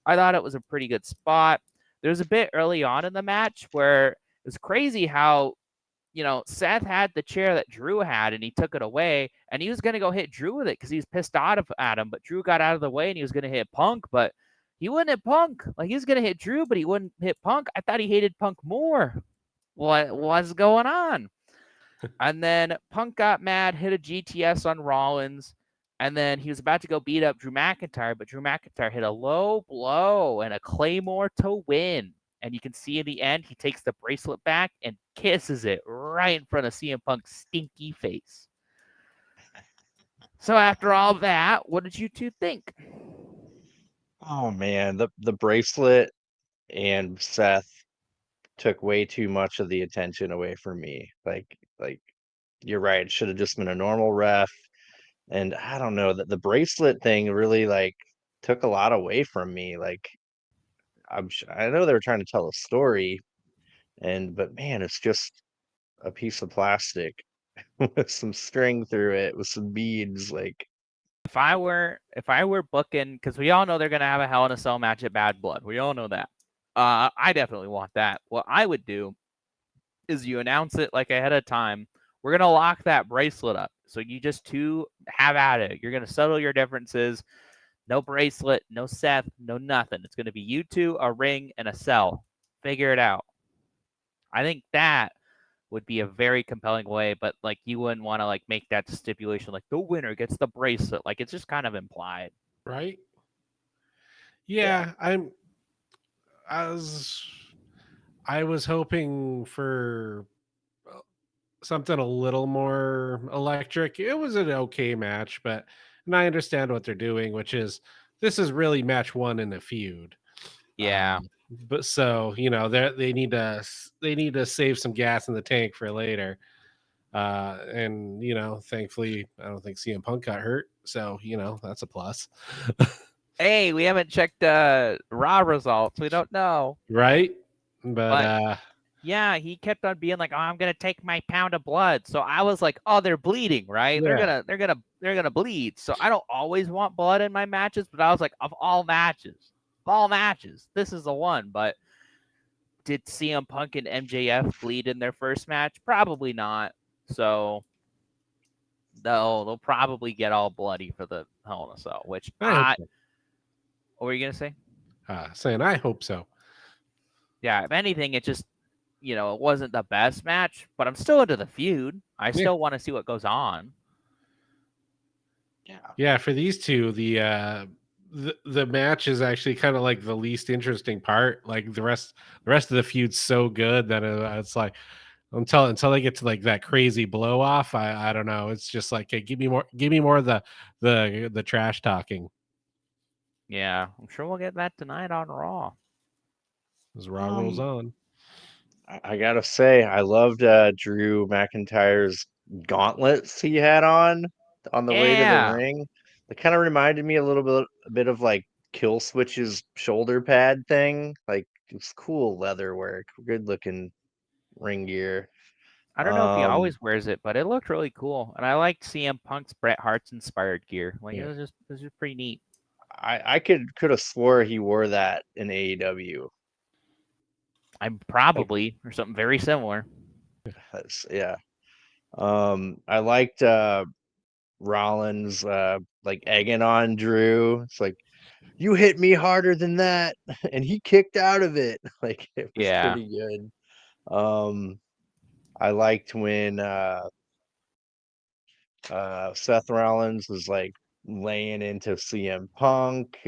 I thought it was a pretty good spot. There's a bit early on in the match where it was crazy how Seth had the chair that Drew had and he took it away and he was going to go hit Drew with it because he was pissed off at him, but Drew got out of the way and he was going to hit Punk, but he wouldn't hit Punk. Like he was going to hit Drew, but he wouldn't hit Punk. I thought he hated Punk more. What was going on? And then Punk got mad, hit a GTS on Rollins, And then he was about to go beat up Drew McIntyre, but Drew McIntyre hit a low blow and a Claymore to win. And you can see in the end, he takes the bracelet back and kisses it right in front of CM Punk's stinky face. So after all that, what did you two think? Oh man, the bracelet and Seth took way too much of the attention away from me. Like you're right, it should have just been a normal ref. And I don't know that the bracelet thing really like took a lot away from me. Like I know they were trying to tell a story, but man, it's just a piece of plastic with some string through it with some beads. Like If I were booking, because we all know they're gonna have a Hell in a Cell match at Bad Blood. We all know that. I definitely want that. What I would do is you announce it like ahead of time. We're gonna lock that bracelet up. So you just two have at it. You're gonna settle your differences. No bracelet, no Seth, no nothing. It's gonna be you two, a ring, and a cell. Figure it out. I think that would be a very compelling way, but like you wouldn't want to like make that stipulation like the winner gets the bracelet. Like it's just kind of implied. Right? yeah, Yeah, I was I was hoping for something a little more electric. It was an okay match, but and I understand what they're doing, which is this is really match one in a feud. Yeah. But so they need to save some gas in the tank for later. And thankfully, I don't think CM Punk got hurt, so that's a plus, Hey, we haven't checked Raw results. We don't know. right? But But yeah, he kept on being like, "Oh, I'm gonna take my pound of blood." So I was like, "Oh, they're bleeding, right? They're yeah, gonna, they're gonna, they're gonna bleed." So I don't always want blood in my matches, but I was like, of all matches, this is the one. But did CM Punk and MJF bleed in their first match? Probably not. So they'll probably get all bloody for the Hell in a Cell. Which I hope so. what were you gonna say? Saying I hope so. Yeah, if anything, it just it wasn't the best match, but I'm still into the feud. I Yeah, still want to see what goes on. yeah. yeah. For these two, the match is actually kind of like the least interesting part. Like the rest of the feud's so good that it's like until they get to like that crazy blow off. I don't know. It's just like, hey, give me more of the trash talking Yeah, I'm sure we'll get that tonight on Raw. as Raw rolls Um, on. I gotta say, I loved Drew McIntyre's gauntlets he had on the way to the Yeah, ring. It kind of reminded me a bit of like Kill Switch's shoulder pad thing. Like it's cool leather work, good looking ring gear. I don't know if he Um, always wears it, but it looked really cool, and I liked CM Punk's Bret Hart's inspired gear. Like Yeah. it was just pretty neat. I could have swore he wore that in AEW. I'm Like probably or something very similar. yeah. I liked Rollins like egging on Drew. It's like you hit me harder than that, and he kicked out of it. Like it was Yeah. pretty good. Um, I liked when Seth Rollins was like laying into CM Punk.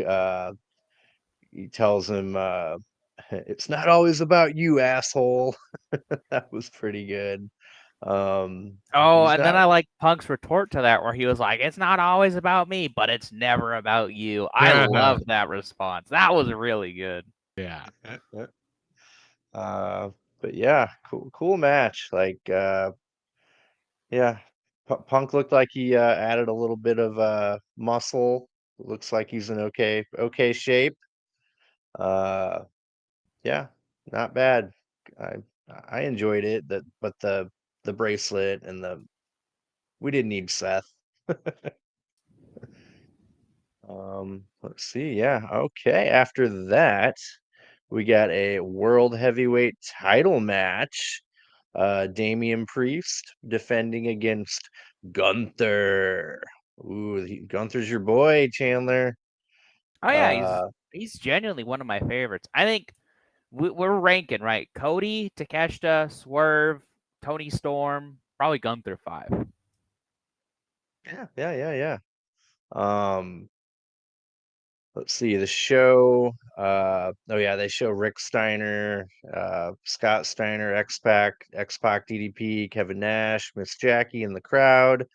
He tells him it's not always about you, asshole. That was pretty good. Um, Oh, he's and then not. I like Punk's retort to that, where he was like, "It's not always about me, but it's never about you." I love that response. That was really good. Yeah. Uh, but yeah, cool match. Like, yeah, Punk looked like he added a little bit of muscle. Looks like he's in okay shape. Uh, yeah, not bad. I I enjoyed it. But the bracelet and the we didn't need Seth. Let's see. Yeah, okay. After that, we got a world heavyweight title match. Damian Priest defending against Gunther. Ooh, Gunther's your boy, Chandler. Oh yeah, Uh, he's genuinely one of my favorites. I think we're ranking right. Cody, Takeshita, Swerve, Tony Storm, probably Gunther 5. yeah. Um, let's see the show. They show Rick Steiner, Scott Steiner, X Pac, DDP, Kevin Nash, Miss Jackie in the crowd.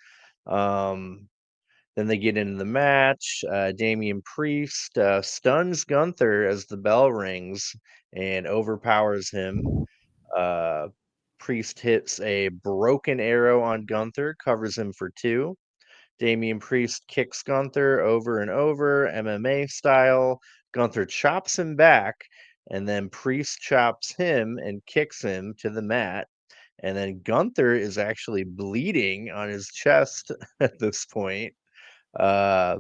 Then they get into the match. Damian Priest stuns Gunther as the bell rings and overpowers him. Uh, Priest hits a broken arrow on Gunther, covers him for 2. Damian Priest kicks Gunther over and over, MMA style. Gunther chops him back, and then Priest chops him and kicks him to the mat. And then Gunther is actually bleeding on his chest at this point. Uh,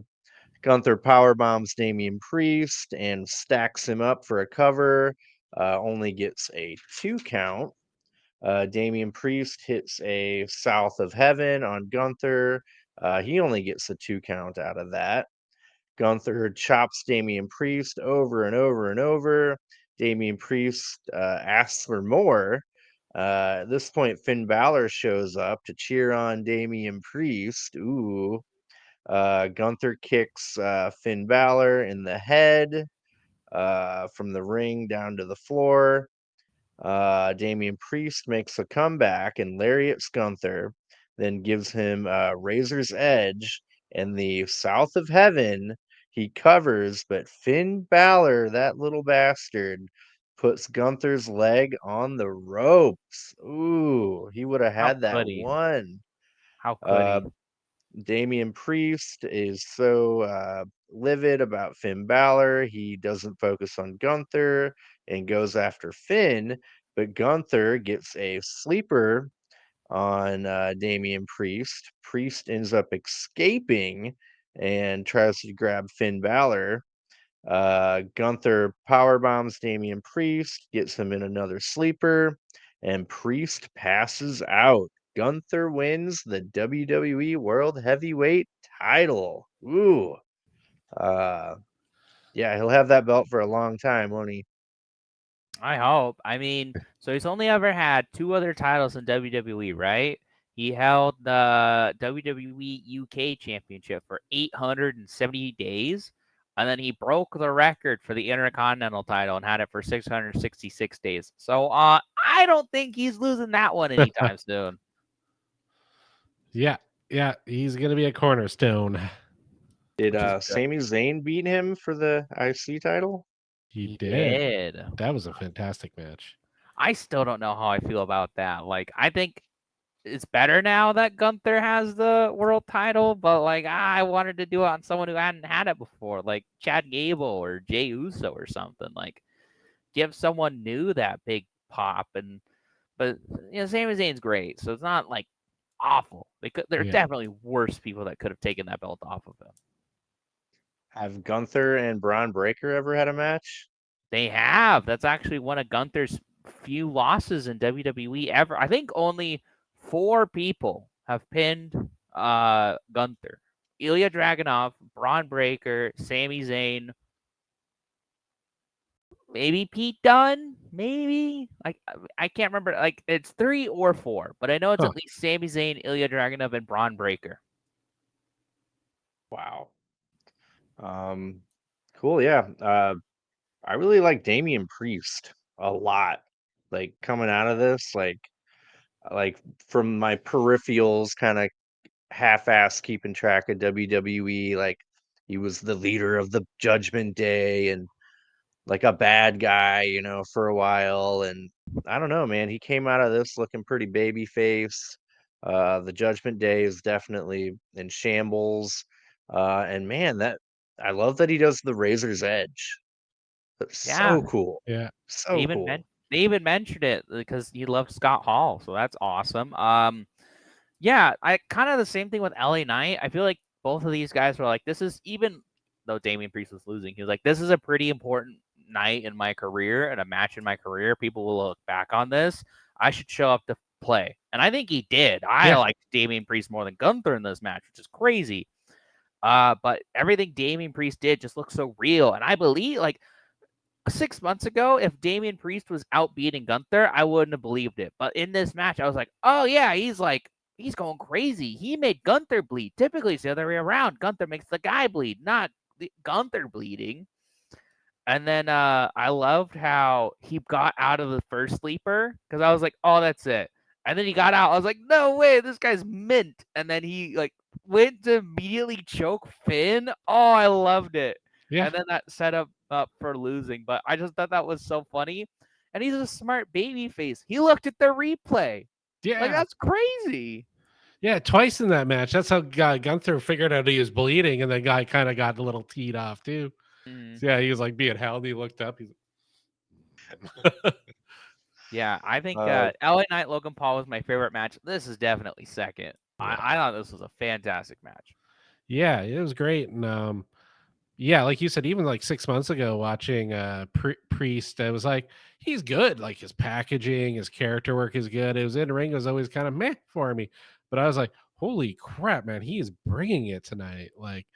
Gunther powerbombs Damian Priest and stacks him up for a cover. Only gets a 2 count. Damian Priest hits a South of Heaven on Gunther. He only gets a 2 count out of that. Gunther chops Damian Priest over and over and over. Damian Priest asks for more. At this point, Finn Balor shows up to cheer on Damian Priest. Ooh. Gunther kicks Finn Balor in the head from the ring down to the floor. Damian Priest makes a comeback and lariats Gunther, then gives him Razor's Edge and the South of Heaven. He covers, but Finn Balor, that little bastard, puts Gunther's leg on the ropes. Ooh, he would have How had that could he? one. How could Uh, he? Damian Priest is so livid about Finn Balor. He doesn't focus on Gunther and goes after Finn, but Gunther gets a sleeper on Damian Priest. Priest ends up escaping and tries to grab Finn Balor. Gunther power bombs Damian Priest, gets him in another sleeper, and Priest passes out. Gunther wins the WWE World Heavyweight title. Ooh. Uh, yeah, he'll have that belt for a long time, won't he? I hope. I mean, so he's only ever had 2 other titles in WWE, right? He held the WWE UK Championship for 870 days, and then he broke the record for the Intercontinental title and had it for 666 days. So, I don't think he's losing that one anytime soon. Yeah, yeah, he's gonna be a cornerstone. Did Which is good. Sami Zayn beat him for the IC title? He He did. did. That was a fantastic match. I still don't know how I feel about that. Like, I think it's better now that Gunther has the world title, but like I wanted to do it on someone who hadn't had it before, like Chad Gable or Jey Uso or something. Like give someone new that big pop, but Sami Zayn's great, so it's not like awful. There are Yeah. definitely worse people that could have taken that belt off of him. Have Gunther and Braun Breaker ever had a match? They have. That's actually one of Gunther's few losses in WWE ever. I think only 4 people have pinned Gunther. Ilya Dragunov, Braun Breaker, Sami Zayn, maybe Pete Dunne, maybe. Like I can't remember. Like it's 3 or 4, but I know it's Huh. at least Sami Zayn, Ilya Dragunov, and Braun Breaker. Wow. Cool. Yeah. I really like Damian Priest a lot. Like coming out of this, like from my peripherals, kind of half-ass keeping track of WWE. Like he was the leader of the Judgment Day and like a bad guy, for a while. And I don't know, man. He came out of this looking pretty baby face. The Judgment Day is definitely in shambles. And man, that I love that he does the Razor's Edge. That's Yeah, so cool. Yeah. they So even cool. mentioned it because he loved Scott Hall, so that's awesome. Yeah, I kind of the same thing with LA Knight. I feel like both of these guys were like, this is even though Damian Priest was losing, he was like, this is a pretty important night in my career and a match in my career. People will look back on this. I should show up to play. And I think he did. I Yeah. liked Damian Priest more than Gunther in this match, which is crazy. But everything Damian Priest did just looks so real. And I believe like 6 months ago, if Damian Priest was out beating Gunther, I wouldn't have believed it. But in this match, I was like, oh yeah, he's going crazy. He made Gunther bleed. Typically, it's the other way around. Gunther makes the guy bleed, not Gunther bleeding. And then I loved how he got out of the first sleeper because I was like, oh, that's it. And then he got out. I was like, no way, this guy's mint. And then he like went to immediately choke Finn. Oh, I loved it. Yeah, And then that set up for losing. But I just thought that was so funny. And he's a smart baby face. He looked at the replay. Like, yeah, that's crazy. yeah. Twice in that match. That's how Gunther figured out he was bleeding, and the guy kind of got a little teed off too. Mhm. So yeah, he was like being held. He looked up. He's Yeah, I think Uh, LA Knight Logan Paul was my favorite match. This is definitely second. yeah, I thought this was a fantastic match. yeah. It was great, and yeah, like you said, even like 6 months ago, watching Priest, I was like, he's good. Like his packaging, his character work is good. It was in ring, it was always kind of meh for me, but I was like, holy crap, man, he is bringing it tonight. Like,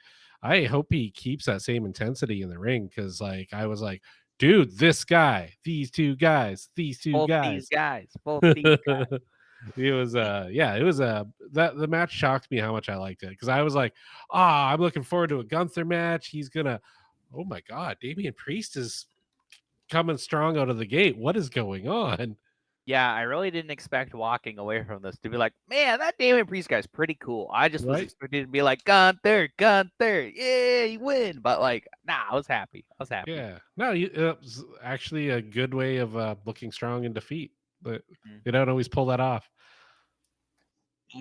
I hope he keeps that same intensity in the ring because, like, I was like, dude, this guy, these two Both these guys. guys, both these guys. It was yeah, it was that the match shocked me how much I liked it because I was like, ah, I'm looking forward to a Gunther match. He's gonna, oh my god, Damian Priest is coming strong out of the gate. What is going on? Yeah, I really didn't expect walking away from this to be like, man, that Damian Priest guy's pretty cool. I just was Right? expecting to be like, Gunther, Gunther, yeah, you win. But like, nah, I was happy. I was happy. Yeah. No, it was actually a good way of looking strong in defeat, but Mm. they don't always pull that off.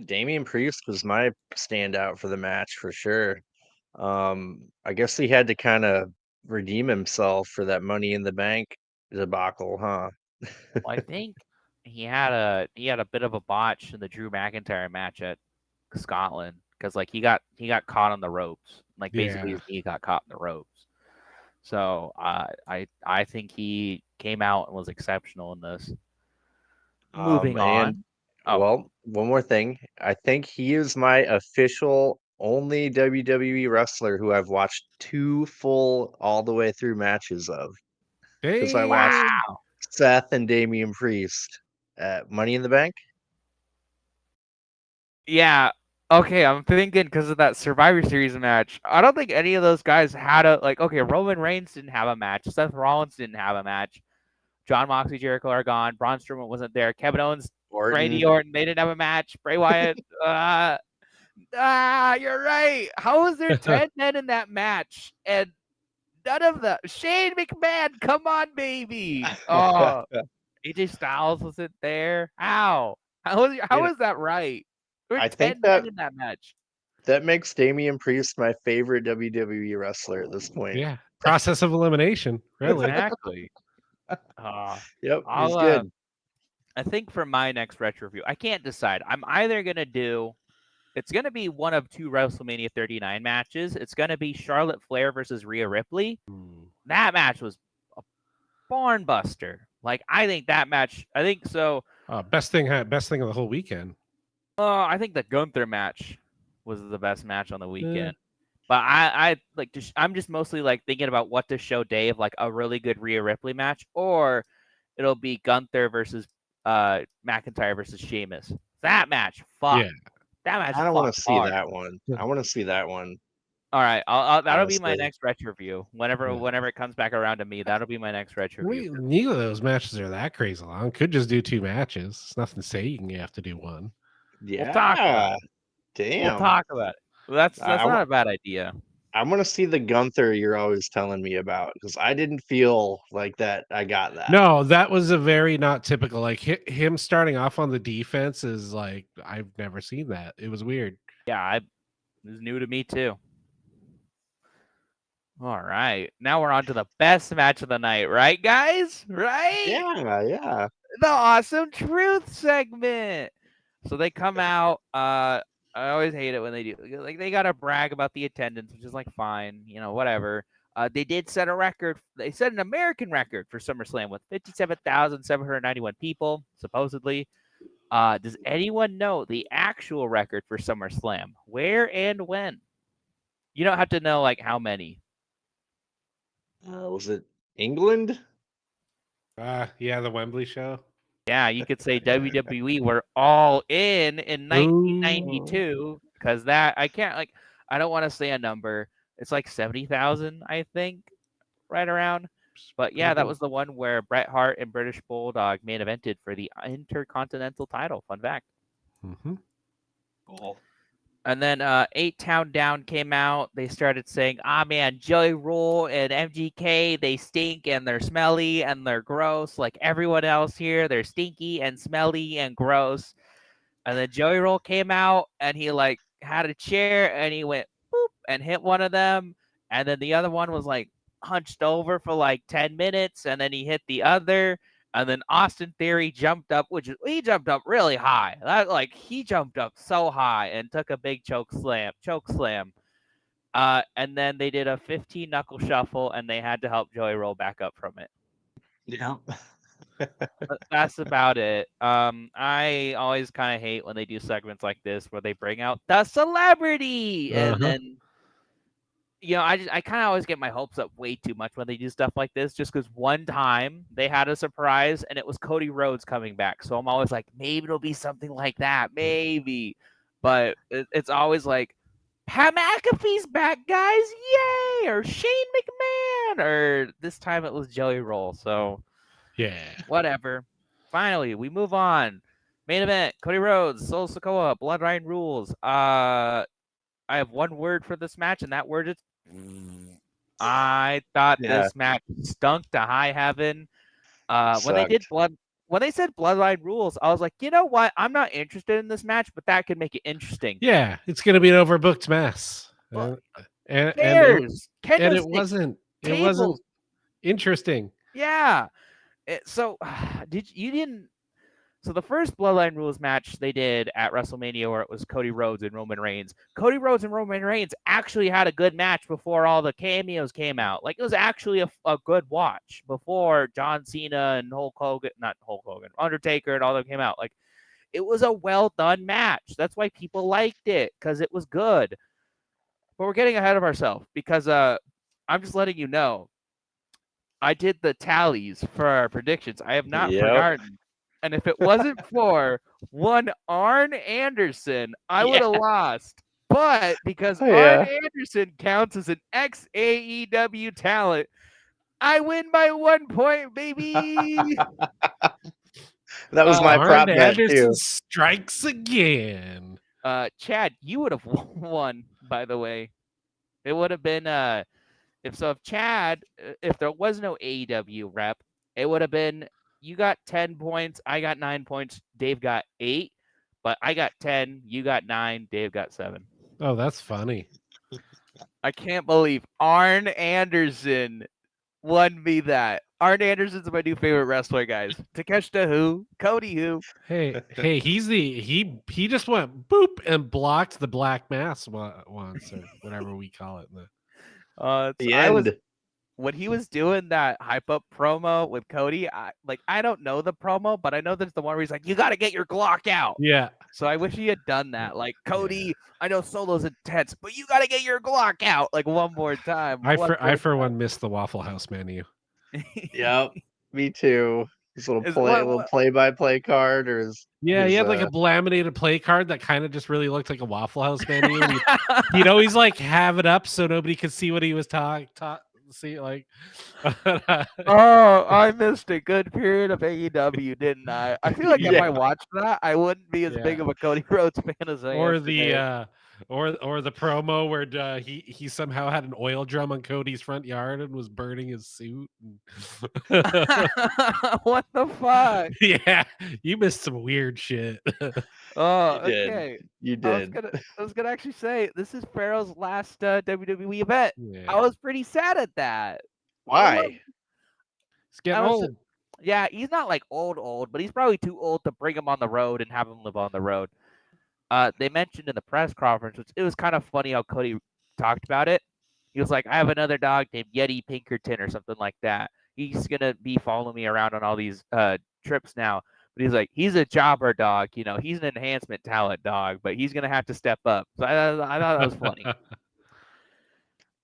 Damian Priest was my standout for the match for sure. I guess he had to kind of redeem himself for that Money in the Bank debacle, huh? Well, I think he had a bit of a botch in the Drew McIntyre match at Scotland because like he got caught on the ropes. Like basically Yeah. his knee got caught in the ropes. So I think he came out and was exceptional in this. Moving And on. Oh, well, one more thing. I think he is my official only WWE wrestler who I've watched two full all the way through matches of because I watched Dang. wow. Seth and Damian Priest at Money in the Bank. Yeah. Okay, I'm thinking because of that Survivor Series match. I don't think any of those guys had a like. Okay, Roman Reigns didn't have a match. Seth Rollins didn't have a match. John Moxley, Jericho are gone. Braun Strowman wasn't there. Kevin Owens, Randy Orton. Orton, they didn't have a match. Bray Wyatt. You're right. How was there 10 men in that match and none of them? Shane McMahon, come on, baby. Oh, AJ Styles wasn't there. How? You How know, is that right? There were I think 10 men that in that match. that makes Damian Priest my favorite WWE wrestler at this point. Yeah. Process of elimination, really. Exactly. Yep, he's I'll good. I think for my next retro review, I can't decide. I'm either gonna do it's gonna be one of two WrestleMania 39 matches. It's gonna be Charlotte Flair versus Rhea Ripley. Hmm. That match was a barn buster. Like I think that match. I think so. Best thing of the whole weekend. I think the Gunther match was the best match on the Eh, weekend. But I like just I'm just mostly like thinking about what to show Dave like a really good Rhea Ripley match, or it'll be Gunther versus McIntyre versus Sheamus. That match, fuck. yeah. That match I don't want fucked to see hard. that one. I want to see that one, All right, that'll be my honestly. next retro review. Whenever Yeah. whenever it comes back around to me, that'll be my next retro review. Neither of those matches are that crazy long. Could just do two matches. It's nothing saying you have to do one. We'll talk about Yeah, it. We'll damn. talk about it. Well, that's not a bad idea. I want to see the Gunther you're always telling me about because I didn't feel like that. I got that. No, that was a very not typical. Like him starting off on the defense is like I've never seen that. It was weird. Yeah, it was new to me too. All right, now we're on to the best match of the night, right, guys? Right? Yeah, yeah. The awesome truth segment. So they come out. I always hate it when they do. Like they gotta brag about the attendance, which is like fine, whatever. They did set a record. They set an American record for SummerSlam with 57,791 people, supposedly. Does anyone know the actual record for SummerSlam? Where and when? You don't have to know like how many. Was it England? Yeah, the Wembley show. Yeah, you could say WWE were all in Ooh. 1992 because that I can't like I don't want to say a number. It's like 70,000, I think, right around. But yeah, that was the one where Bret Hart and British Bulldog main evented for the Intercontinental title. Fun fact. Mm-hmm. Cool. And then 8 Town Down came out. They started saying, "Ah man, Joey Rule and MGK, they stink and they're smelly and they're gross. Like everyone else here, they're stinky and smelly and gross." And then Joey Roll came out and he like had a chair and he went boop and hit one of them. And then the other one was like hunched over for like 10 minutes. And then he hit the other. And then Austin Theory jumped up, he jumped up really high. He jumped up so high and took a big choke slam. And then they did a 15 knuckle shuffle and they had to help Joey Roll back up from it. Yeah. That's about it. I always kind of hate when they do segments like this where they bring out the celebrity, and then I kind of always get my hopes up way too much when they do stuff like this. Just because one time they had a surprise and it was Cody Rhodes coming back, so I'm always like, maybe it'll be something like that, maybe. But it's always like, Pat McAfee's back, guys, yay! Or Shane McMahon, or this time it was Joey Roll. So. Yeah. Whatever. Finally, we move on. Main event: Cody Rhodes, Solo Sikoa, Bloodline Rules. I have one word for this match, and that word is. I thought this match stunk to high heaven. When they said Bloodline Rules, I was like, you know what? I'm not interested in this match, but that could make it interesting. Yeah, it's gonna be an overbooked mess. Well, and it wasn't interesting. Yeah. So So the first Bloodline Rules match they did at WrestleMania, where it was Cody Rhodes and Roman Reigns. Cody Rhodes and Roman Reigns actually had a good match before all the cameos came out. Like, it was actually a good watch before John Cena and Undertaker and all them came out. Like, it was a well done match. That's why people liked it, because it was good. But we're getting ahead of ourselves because I'm just letting you know. I did the tallies for our predictions. I have not forgotten. And if it wasn't for one Arn Anderson, I would have lost. But because Arn Anderson counts as an ex-AEW talent, I win by 1 point, baby. That was my prop Arn bet Anderson too. strikes again. Chad, you would have won, by the way. It would have been if there was no AEW rep, it would have been you got 10 points, I got 9 points, Dave got 8, but I got 10, you got 9, Dave got 7. Oh, that's funny. I can't believe Arn Anderson won me that. Arn Anderson's my new favorite wrestler, guys. Takeshita who? Cody who? Hey, he just went boop and blocked the black mass once, or whatever we call it. The end. When he was doing that hype up promo with Cody, I don't know the promo, but I know there's the one where he's like, "You got to get your Glock out." Yeah. So I wish he had done that. Like, Cody, I know Solo's intense, but you got to get your Glock out like one more time. I for one missed the Waffle House menu. Yep. Me too. His little What? play-by-play card, or he had like a laminated play card that kind of just really looked like a Waffle House menu. He'd always like have it up so nobody could see what he was see, like. Oh, I missed a good period of AEW, didn't I? I feel like if I watched that, I wouldn't be as big of a Cody Rhodes fan as I am today. Or the promo where he somehow had an oil drum on Cody's front yard and was burning his suit. What the fuck? Yeah, you missed some weird shit. Oh, okay. You did. I was gonna actually say this is Pharaoh's last WWE event. Yeah. I was pretty sad at that. Why? He's getting old. Yeah, he's not like old, but he's probably too old to bring him on the road and have him live on the road. They mentioned in the press conference, which it was kind of funny how Cody talked about it. He was like, "I have another dog named Yeti Pinkerton or something like that. He's gonna be following me around on all these trips now." But he's like, "He's a jobber dog, he's an enhancement talent dog, but he's gonna have to step up." So I thought that was funny.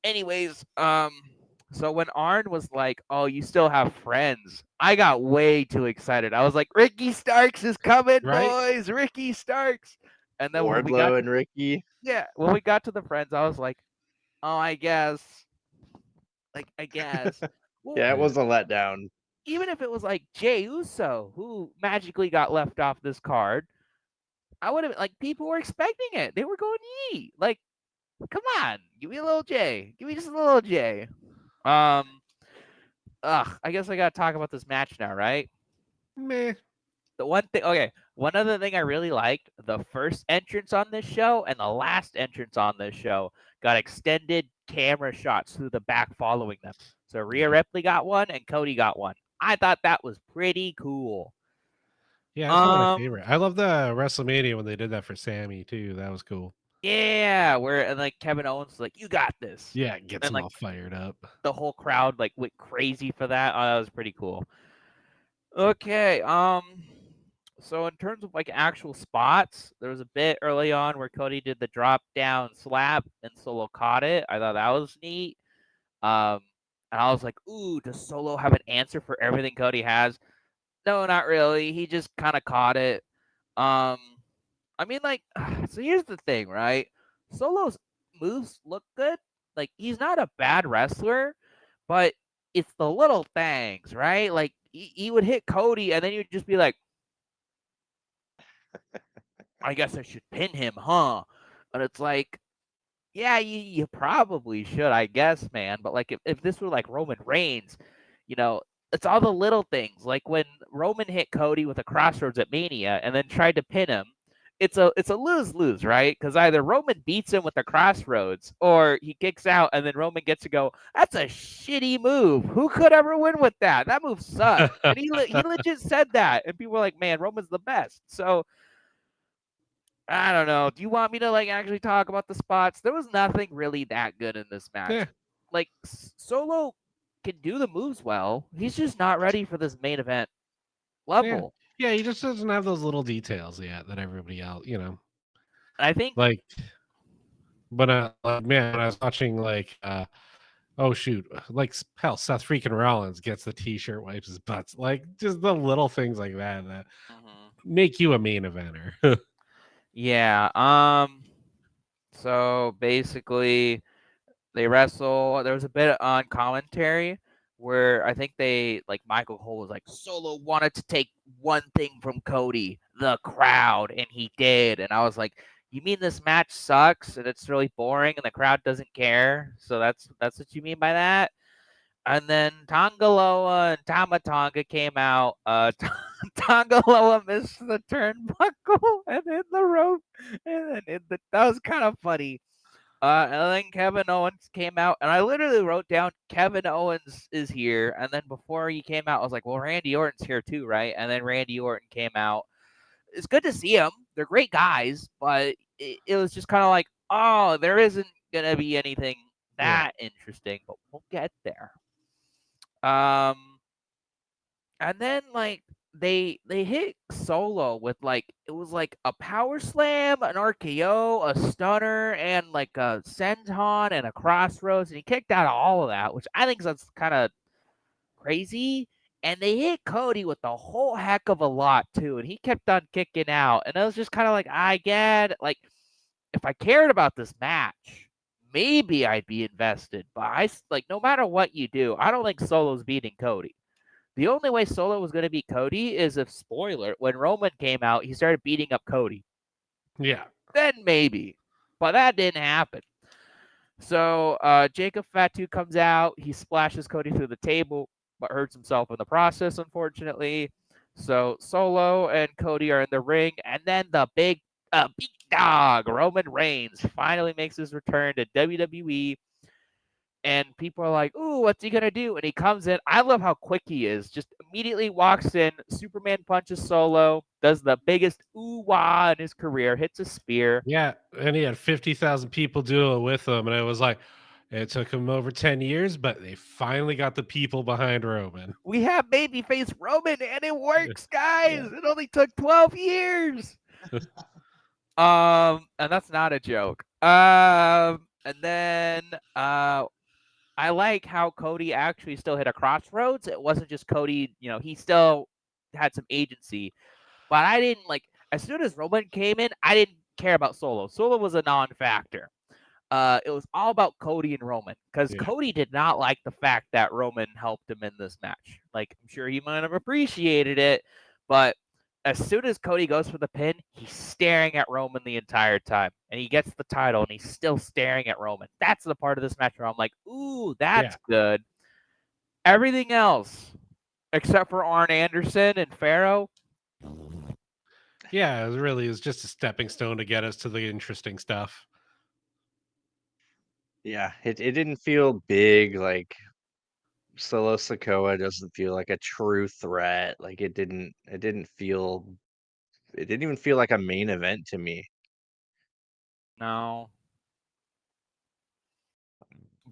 Anyways, So when Arn was like, "Oh, you still have friends," I got way too excited. I was like, "Ricky Starks is coming, Right? boys! Ricky Starks!" And then Wardlow and Ricky. when we got to the friends, I was like, "Oh, I guess." Like, I guess. Well, Yeah, it Yeah. was a letdown. even if it was like Jey Uso, who magically got left off this card, I would have like people were expecting it. They were going Yee. Like, come on, give me a little Jey. Give me just a little Jey. Um, I guess I gotta talk about this match now, right? Meh. The one thing, okay, one other thing I really liked, the first entrance on this show and the last entrance on this show got extended camera shots through the back following them. So Rhea Ripley got one and Cody got one. I thought that was pretty cool. Yeah, that's one of my Um, favorite. I love the WrestleMania when they did that for Sammy too. That was cool. yeah, where and like Kevin Owens was like, "You got this," Yeah, it gets and them like all fired up. the whole crowd like went crazy for that. Oh, that was pretty cool. Okay, so in terms of like actual spots, there was a bit early on where Cody did the drop down slap and Solo caught it. I thought that was neat. Um, and I was like, "Ooh, does Solo have an answer for everything Cody has?" No, not really. He just kind of caught it. Um, I mean, like, so here's the thing, right? Solo's moves look good. Like, he's not a bad wrestler, but it's the little things, right? Like, he would hit Cody, and then you'd just be like, I guess I should pin him, huh? And it's like, yeah, you probably should, I guess, man. But like if this were like Roman Reigns, you know, it's all the little things. Like when Roman hit Cody with a crossroads at Mania and then tried to pin him, it's a lose-lose, right? Because either Roman beats him with the crossroads or he kicks out and then Roman gets to go, that's a shitty move. Who could ever win with that? That move sucked. And he legit said that. And people were like, man, Roman's the best. So I don't know. Do you want me to like actually talk about the spots? There was nothing really that good in this match. Yeah, Like Solo can do the moves well. He's just not ready for this main event yeah, level. yeah. He just doesn't have those little details yet that everybody else, And I think like. But like, man, when I was watching oh shoot, hell, Seth freaking Rollins gets the T-shirt, wipes his butts, like just the little things like that that make you a main eventer. yeah. So basically they wrestle. There was a bit on commentary where I think they like Michael Cole was like Solo wanted to take one thing from Cody, the crowd, and he did. And I was like, you mean this match sucks and it's really boring and the crowd doesn't care? So that's what you mean by that? And then Tongaloa and Tamatonga came out. Tongaloa missed the turnbuckle and hit the rope, and then that was kind of funny. And then Kevin Owens came out, and I literally wrote down Kevin Owens is here. And then before he came out, I was like, well, Randy Orton's here too, right? And then Randy Orton came out. It's good to see them. They're great guys, but it was just kind of like, oh, there isn't going to be anything Yeah, that interesting, but we'll get there. Um, and then like they hit Solo with like it was like a power slam, an RKO, a stunner, and like a senton and a crossroads, and he kicked out of all of that, which I think that's kind of crazy. And they hit Cody with a whole heck of a lot too, and he kept on kicking out, and I was just kind of like, I get like if I cared about this match. Maybe I'd be invested, but like no matter what you do, I don't think Solo's beating Cody. The only way Solo was going to beat Cody is if, spoiler, when Roman came out, he started beating up Cody. yeah, Then maybe. But that didn't happen. So Jacob Fatu comes out. He splashes Cody through the table, but hurts himself in the process, unfortunately. So Solo and Cody are in the ring. And then the big dog, Roman Reigns, finally makes his return to WWE. And people are like, "Ooh, what's he gonna do?" And he comes in. I love how quick he is. Just immediately walks in. Superman punches Solo. Does the biggest ooh wah in his career. Hits a spear. yeah. And he had 50,000 people do it with him, and it was like it took him over 10 years, but they finally got the people behind Roman. We have babyface Roman, and it works, Yeah, guys. It only took 12 years. And that's not a joke. And then I like how Cody actually still hit a crossroads. It wasn't just Cody, he still had some agency. But I didn't like as soon as Roman came in, I didn't care about Solo. Solo was a non-factor. It was all about Cody and Roman because Yeah. Cody did not like the fact that Roman helped him in this match. Like, I'm sure he might have appreciated it, but as soon as Cody goes for the pin, he's staring at Roman the entire time, and he gets the title, and he's still staring at Roman. That's the part of this match where I'm like, ooh, that's Yeah. good. Everything else, except for Arn Anderson and Pharaoh, Yeah, it really is just a stepping stone to get us to the interesting stuff. Yeah, it didn't feel big. Like Solo Sokoa doesn't feel like a true threat. Like it didn't even feel like a main event to me. no.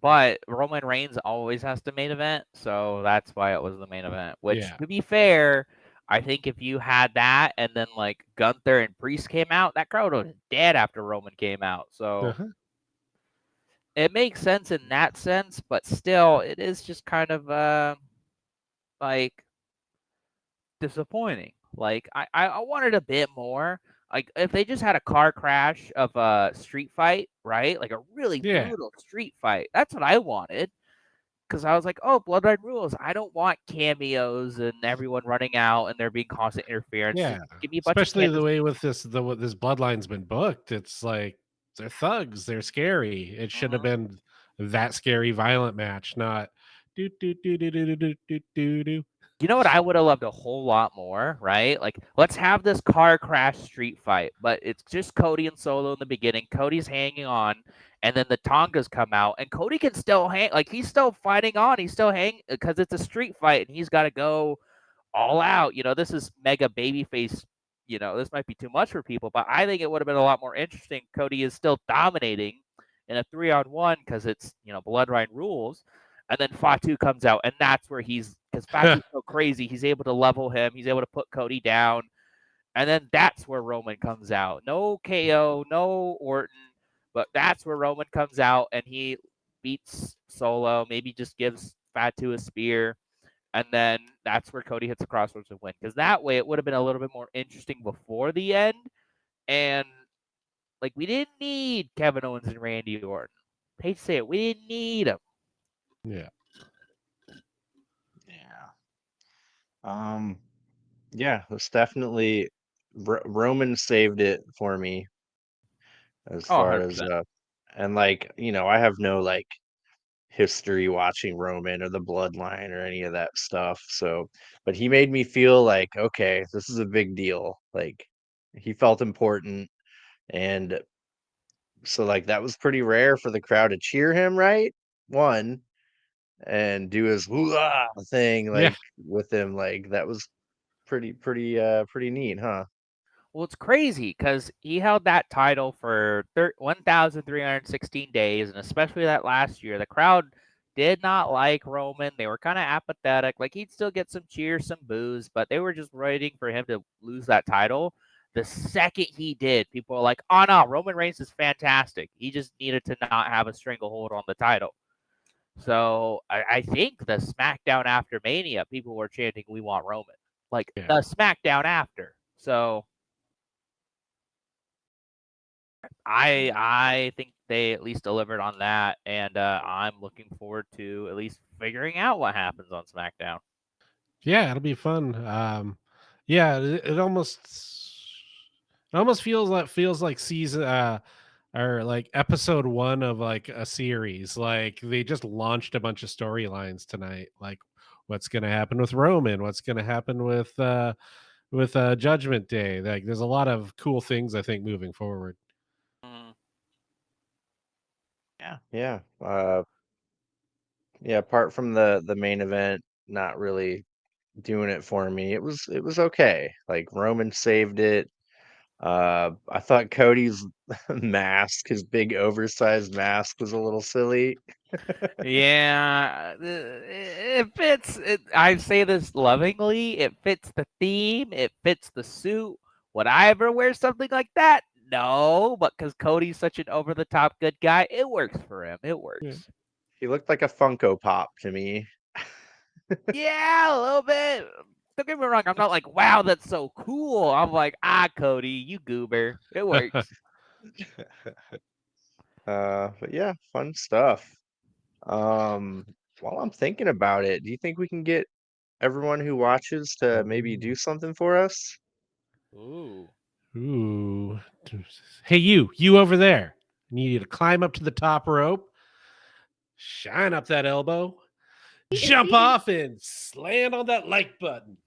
But Roman Reigns always has to main event, so that's why it was the main event. Which, Yeah. to be fair, I think if you had that and then like Gunther and Priest came out, that crowd was dead after Roman came out. So Uh-huh. it makes sense in that sense, but still, it is just kind of like disappointing. Like I wanted a bit more. Like if they just had a car crash of a street fight, right? Like a really Yeah. brutal street fight. That's what I wanted. Because I was like, oh, Bloodline Rules. I don't want cameos and everyone running out and there being constant interference. Yeah. Just give me a bunch of Especially cameos. the way with this bloodline's been booked. It's like they're thugs, they're scary. It should have Mhm. been that scary violent match, not do do do do do do do do do. You know what I would have loved a whole lot more, right? Like, let's have this car crash street fight, but it's just Cody and Solo in the beginning. Cody's hanging on, and then the Tongas come out, and Cody can still hang. Like, he's still fighting on. He's still hanging because it's a street fight, and he's got to go all out. This is mega babyface. This might be too much for people, but I think it would have been a lot more interesting. Cody is still dominating in a 3-on-1 because it's Bloodline Rules, and then Fatu comes out, and that's where because Fatu's so crazy, he's able to level him, he's able to put Cody down, and then that's where Roman comes out. No KO, no Orton, but that's where Roman comes out and he beats Solo, maybe just gives Fatu a spear, and then that's where Cody hits the crossroads and win. Because that way it would have been a little bit more interesting before the end. And like we didn't need Kevin Owens and Randy Orton. Hate to say it, we didn't need them. Yeah. Yeah. Yeah, it's definitely Roman saved it for me as Oh, far as 100%. and like, I have no like history watching Roman or the bloodline or any of that stuff. So, but he made me feel like, okay, this is a big deal. Like he felt important. And so like that was pretty rare for the crowd to cheer him, right? One and do his "Hoo-ah" thing Yeah. like with him. Like that was pretty neat, huh? Well, it's crazy because he held that title for 1,316 days, and especially that last year, the crowd did not like Roman. They were kind of apathetic. Like he'd still get some cheers, some boos, but they were just waiting for him to lose that title. The second he did, people were like, "Oh no, Roman Reigns is fantastic. He just needed to not have a stranglehold on the title." So I think the SmackDown after Mania, people were chanting, "We want Roman," like Yeah. the SmackDown after. So I think they at least delivered on that, and I'm looking forward to at least figuring out what happens on SmackDown. Yeah, it'll be fun. Yeah, it almost feels like season or like episode 1 of like a series. Like they just launched a bunch of storylines tonight. Like what's going to happen with Roman? What's going to happen with Judgment Day? Like there's a lot of cool things I think moving forward. Mm. Yeah. Yeah, apart from the main event not really doing it for me. It was okay. Like Roman saved it. I thought Cody's mask, his big oversized mask was a little silly. Yeah, it fits. I say this lovingly. It fits the theme. It fits the suit. Would I ever wear something like that? No, but because Cody's such an over the top good guy, it works for him. It Yeah. works. He looked like a Funko Pop to me. Yeah, a little bit. Don't get me wrong. I'm not like, wow, that's so cool. I'm like, Cody, you goober. It works. But yeah, fun stuff. Um, while I'm thinking about it, do you think we can get everyone who watches to maybe do something for us? Ooh. Ooh. Hey, you over there. I need you to climb up to the top rope, shine up that elbow, jump off, and slam on that like button.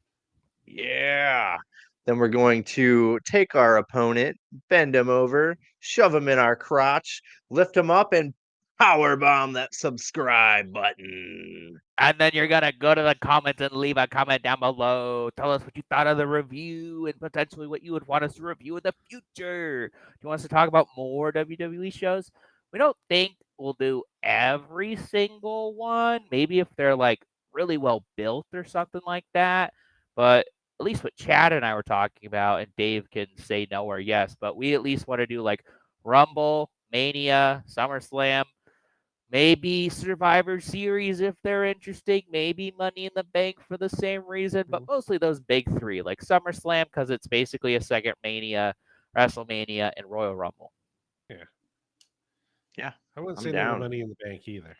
Yeah. Then we're going to take our opponent, bend him over, shove him in our crotch, lift him up, and power bomb that subscribe button. And then you're gonna go to the comments and leave a comment down below. Tell us what you thought of the review and potentially what you would want us to review in the future. Do you want us to talk about more WWE shows? We don't think we'll do every single one. Maybe if they're like really well built or something like that. But at least what Chad and I were talking about, and Dave can say no or yes, but we at least want to do like Rumble, Mania, SummerSlam. Maybe Survivor Series if they're interesting. Maybe Money in the Bank for the same reason, but mostly those big three, like SummerSlam because it's basically a second Mania, WrestleMania, and Royal Rumble. Yeah. Yeah, I wouldn't I'm say no to down. Money in the Bank either.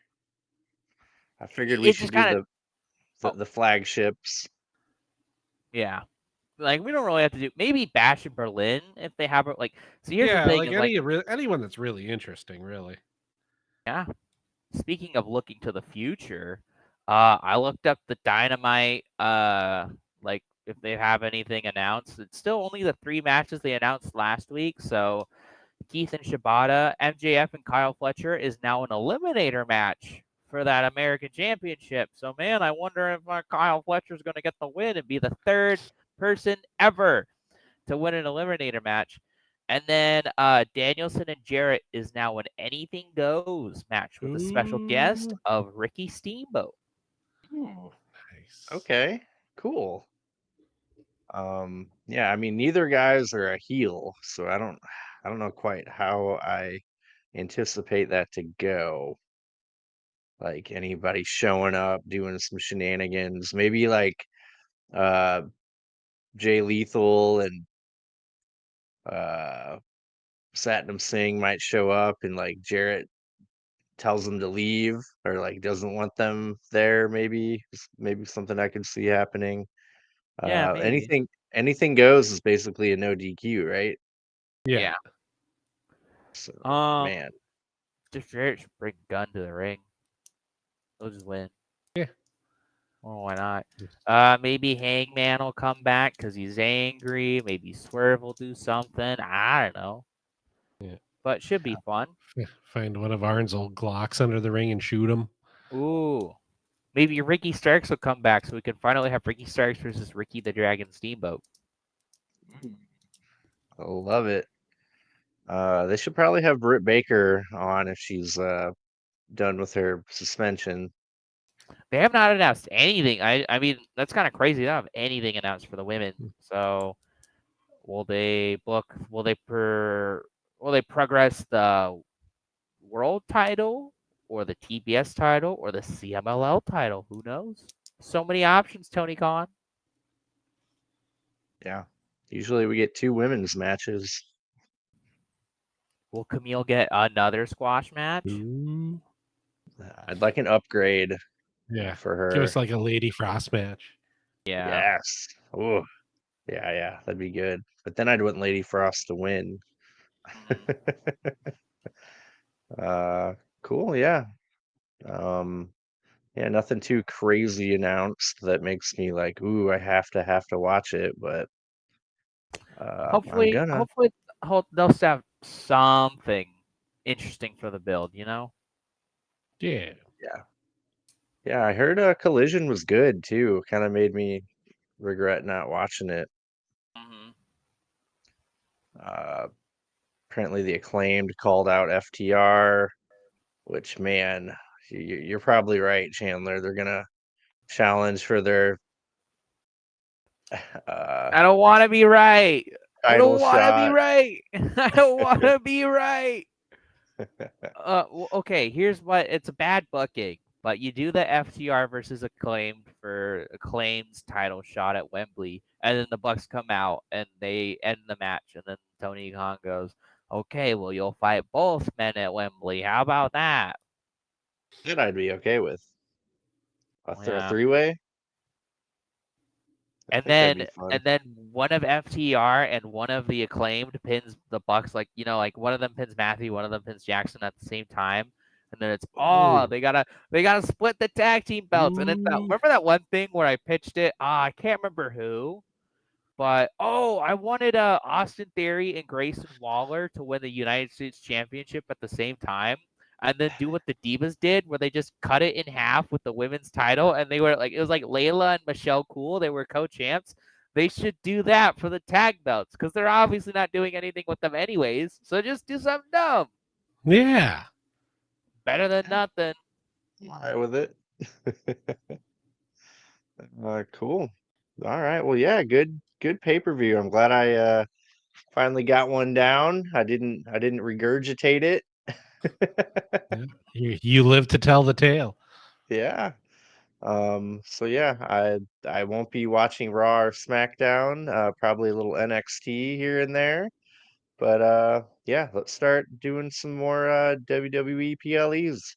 I figured we It's should just do kind of, the flagships. yeah. Like we don't really have to do maybe Bash in Berlin if they have it. Like, so here's the Yeah, thing: like is like, anyone that's really interesting, really. yeah. Speaking of looking to the future, I looked up the Dynamite. Like if they have anything announced, it's still only the 3 matches they announced last week. So Keith and Shibata, MJF and Kyle Fletcher is now an eliminator match for that American Championship. So man, I wonder if Kyle Fletcher is going to get the win and be the third person ever to win an eliminator match. And then Danielson and Jarrett is now an anything goes match with a special guest Ooh, of Ricky Steamboat. Ooh, nice. okay, cool. Yeah, I mean neither guys are a heel, so I don't know quite how I anticipate that to go. Like anybody showing up, doing some shenanigans, maybe like uh Jay Lethal and uh Satnam Singh might show up and like Jarrett tells them to leave or like doesn't want them there maybe something I could see happening. Yeah, maybe. Anything goes is basically a no DQ, right? Yeah. Yeah. So, Um, man, just Jarrett should bring Gunn to the ring. They'll just win. Yeah. Oh, why not? Maybe Hangman will come back because he's angry. Maybe Swerve will do something. I don't know, Yeah. but should be fun. Find one of Arn's old Glocks under the ring and shoot him. Ooh, maybe Ricky Starks will come back so we can finally have Ricky Starks versus Ricky the Dragon Steamboat. I love it. They should probably have Britt Baker on if she's done with her suspension. They have not announced anything. I mean that's kind of crazy. They don't have anything announced for the women. So will they book? Will they progress the world title or the TBS title or the CMLL title? Who knows? So many options, Tony Khan. Yeah. Usually we get two women's matches. Will Camille get another squash match? Ooh. I'd like an upgrade Yeah. for Give her. us like a Lady Frost match. Yeah. Yes. Oh, yeah, that'd be good. But then I'd want Lady Frost to win. Mhm. uh, cool, yeah. Um, yeah, nothing too crazy announced that makes me like, ooh, I have to watch it, but I'm Hopefully, gonna. hopefully they'll have something interesting for the build. You know. Yeah. Yeah. Yeah, I heard Collision was good too. Kind of made me regret not watching it. Hmm. Uh, apparently the acclaimed called out FTR, which man, you're probably right, Chandler. They're gonna challenge for their uh I don't want to be right. I title don't want to be shot. right. I don't want to be right. Okay, here's what it's a bad booking, but you do the FTR versus Acclaimed for Acclaim's title shot at Wembley, and then the Bucks come out and they end the match, and then Tony Khan goes, "Okay, well you'll fight both men at Wembley. How about that?" That I'd be okay with. A Yeah. three-way? I And think that'd be then fun. and then one of FTR and one of the Acclaimed pins the Bucks, like like one of them pins Matthew, one of them pins Jackson at the same time. And then it's Ooh. they gotta split the tag team belts. And it's that Ooh. remember that one thing where I pitched it? I can't remember who. But I wanted Austin Theory and Grayson Waller to win the United States Championship at the same time, and then do what the Divas did, where they just cut it in half with the women's title, and they were like, it was like Layla and Michelle Cool, they were co-champs. They should do that for the tag belts because they're obviously not doing anything with them anyways. So just do something dumb, Yeah. better than nothing. I'm all right with it. Cool. All right. Well, yeah, good pay-per-view. I'm glad I finally got one down. I didn't regurgitate it. Yeah. You live to tell the tale. Yeah. So yeah, I won't be watching Raw or SmackDown, probably a little NXT here and there. But yeah, let's start doing some more WWE PLEs.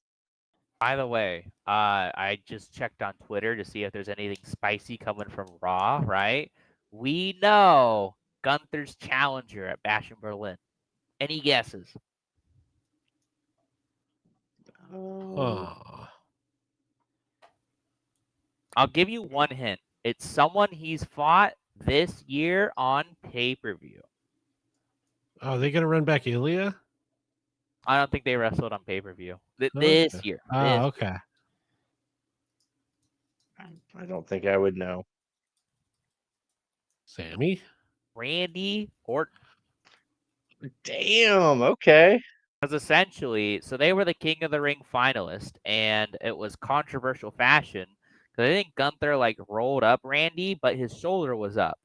By the way, I just checked on Twitter to see if there's anything spicy coming from Raw, right? We know Gunther's challenger at Bash in Berlin. Any guesses? Oh, Oh. I'll give you one hint. It's someone he's fought this year on pay-per-view. Oh, are they gonna run back Ilya? I don't think they wrestled on pay-per-view. Okay. This year. Oh, okay. I don't think I would know. Sammy? Randy Orton. Damn. Okay. Because essentially, so they were the King of the Ring finalist, and it was controversial fashion because I think Gunther like rolled up Randy, but his shoulder was up,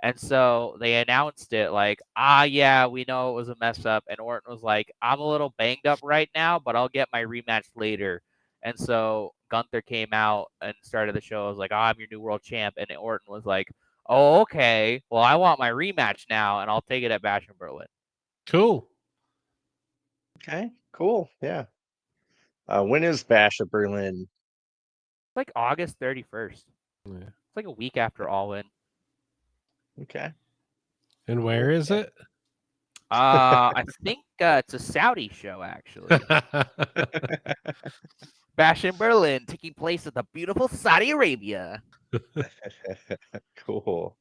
and so they announced it like, yeah, we know it was a mess up, and Orton was like, I'm a little banged up right now, but I'll get my rematch later, and so Gunther came out and started the show. I was like, I'm your new world champ, and Orton was like, oh, okay, well, I want my rematch now, and I'll take it at Bash in Berlin. Cool. Okay. Cool. Yeah. When is Bash of Berlin? It's like August 31st. Yeah. It's like a week after All In. Okay. And Cool. where is it? I think it's a Saudi show actually. Bash in Berlin, taking place at the beautiful Saudi Arabia. Cool.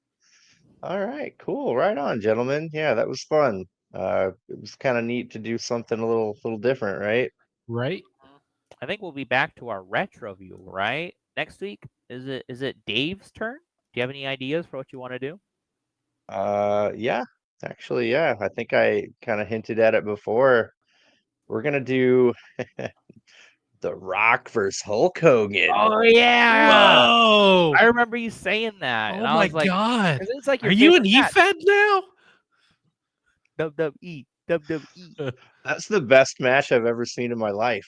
All right. Cool. Right on, gentlemen. Yeah, that was fun. It was kind of neat to do something a little different, right? Right? I think we'll be back to our retro view, right? Next week? Is it Dave's turn? Do you have any ideas for what you want to do? Yeah. Actually, yeah. I think I kind of hinted at it before. We're gonna do The Rock versus Hulk Hogan. Oh yeah. Whoa! I remember you saying that. And Oh I my was like, god! because it's like Are your you an favorite match. E-Fed now? WWE. WWE. That's the best match I've ever seen in my life.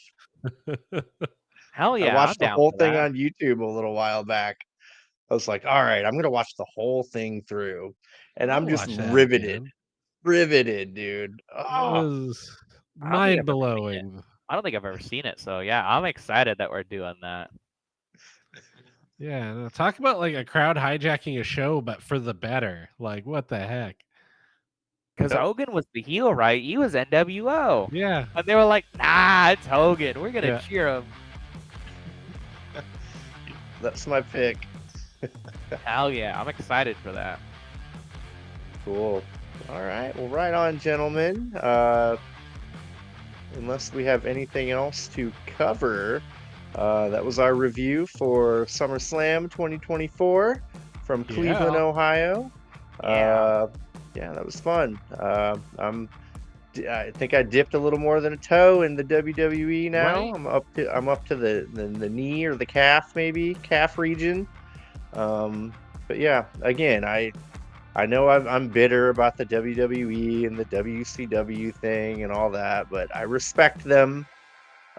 Hell I yeah, I'm watched the down whole for thing that. on YouTube a little while back. I was like, all right, I'm gonna watch the whole thing through. And I'll I'm just watch that again. riveted, dude. It Oh, was I don't think I've ever seen it. mind-blowing. I don't think I've ever seen it. So yeah, I'm excited that we're doing that. Yeah, no, talk about like a crowd hijacking a show, but for the better. Like, what the heck? Because yep. Hogan was the heel, right? He was NWO. Yeah, And they were like, nah, it's Hogan. We're gonna yeah. cheer him. That's my pick. Hell yeah, I'm excited for that. Cool. All right. Well, right on, gentlemen. Unless we have anything else to cover, that was our review for SummerSlam 2024 from Cleveland, Yeah. Ohio. Yeah. Yeah, that was fun. I think I dipped a little more than a toe in the WWE now. Right. I'm up to the knee or the calf, maybe calf region. But yeah, again, I I know I'm bitter about the WWE and the WCW thing and all that, but I respect them.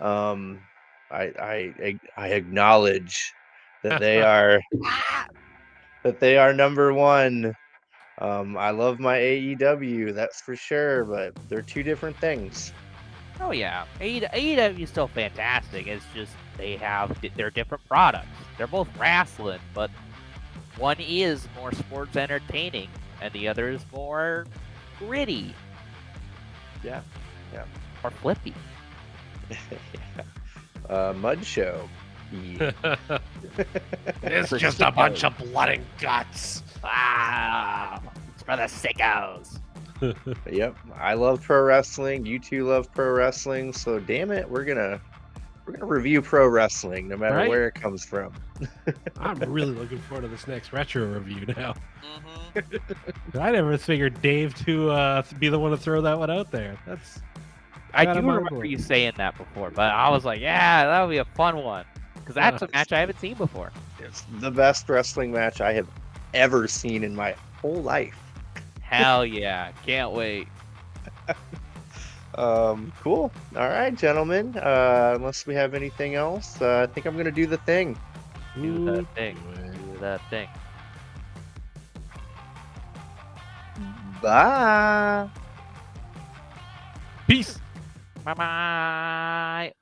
Um, I acknowledge that they are number one. I love my AEW, that's for sure, but they're two different things. Oh yeah, AEW is still fantastic. It's just they're different products. They're both wrestling, but one is more sports entertaining, and the other is more gritty Yeah, yeah. or flippy. Mud show. Yeah. It's For just a bunch sickos. of blood and guts. Ah, it's for the sickos. Yep, I love pro wrestling. You two love pro wrestling, so damn it, we're gonna review pro wrestling no matter Right? where it comes from. I'm really looking forward to this next retro review now. Mm-hmm. I never figured Dave to be the one to throw that one out there. That's I kinda do remember mind-blowing. you saying that before, but I was like, yeah, that would be a fun one. Because that's a match I haven't seen before. It's the best wrestling match I have ever seen in my whole life. Hell yeah. Can't wait. Cool. All right, gentlemen. Unless we have anything else, I think I'm gonna do the thing. Do the Ooh, thing. do it. Do the thing. Bye. Peace. Bye bye.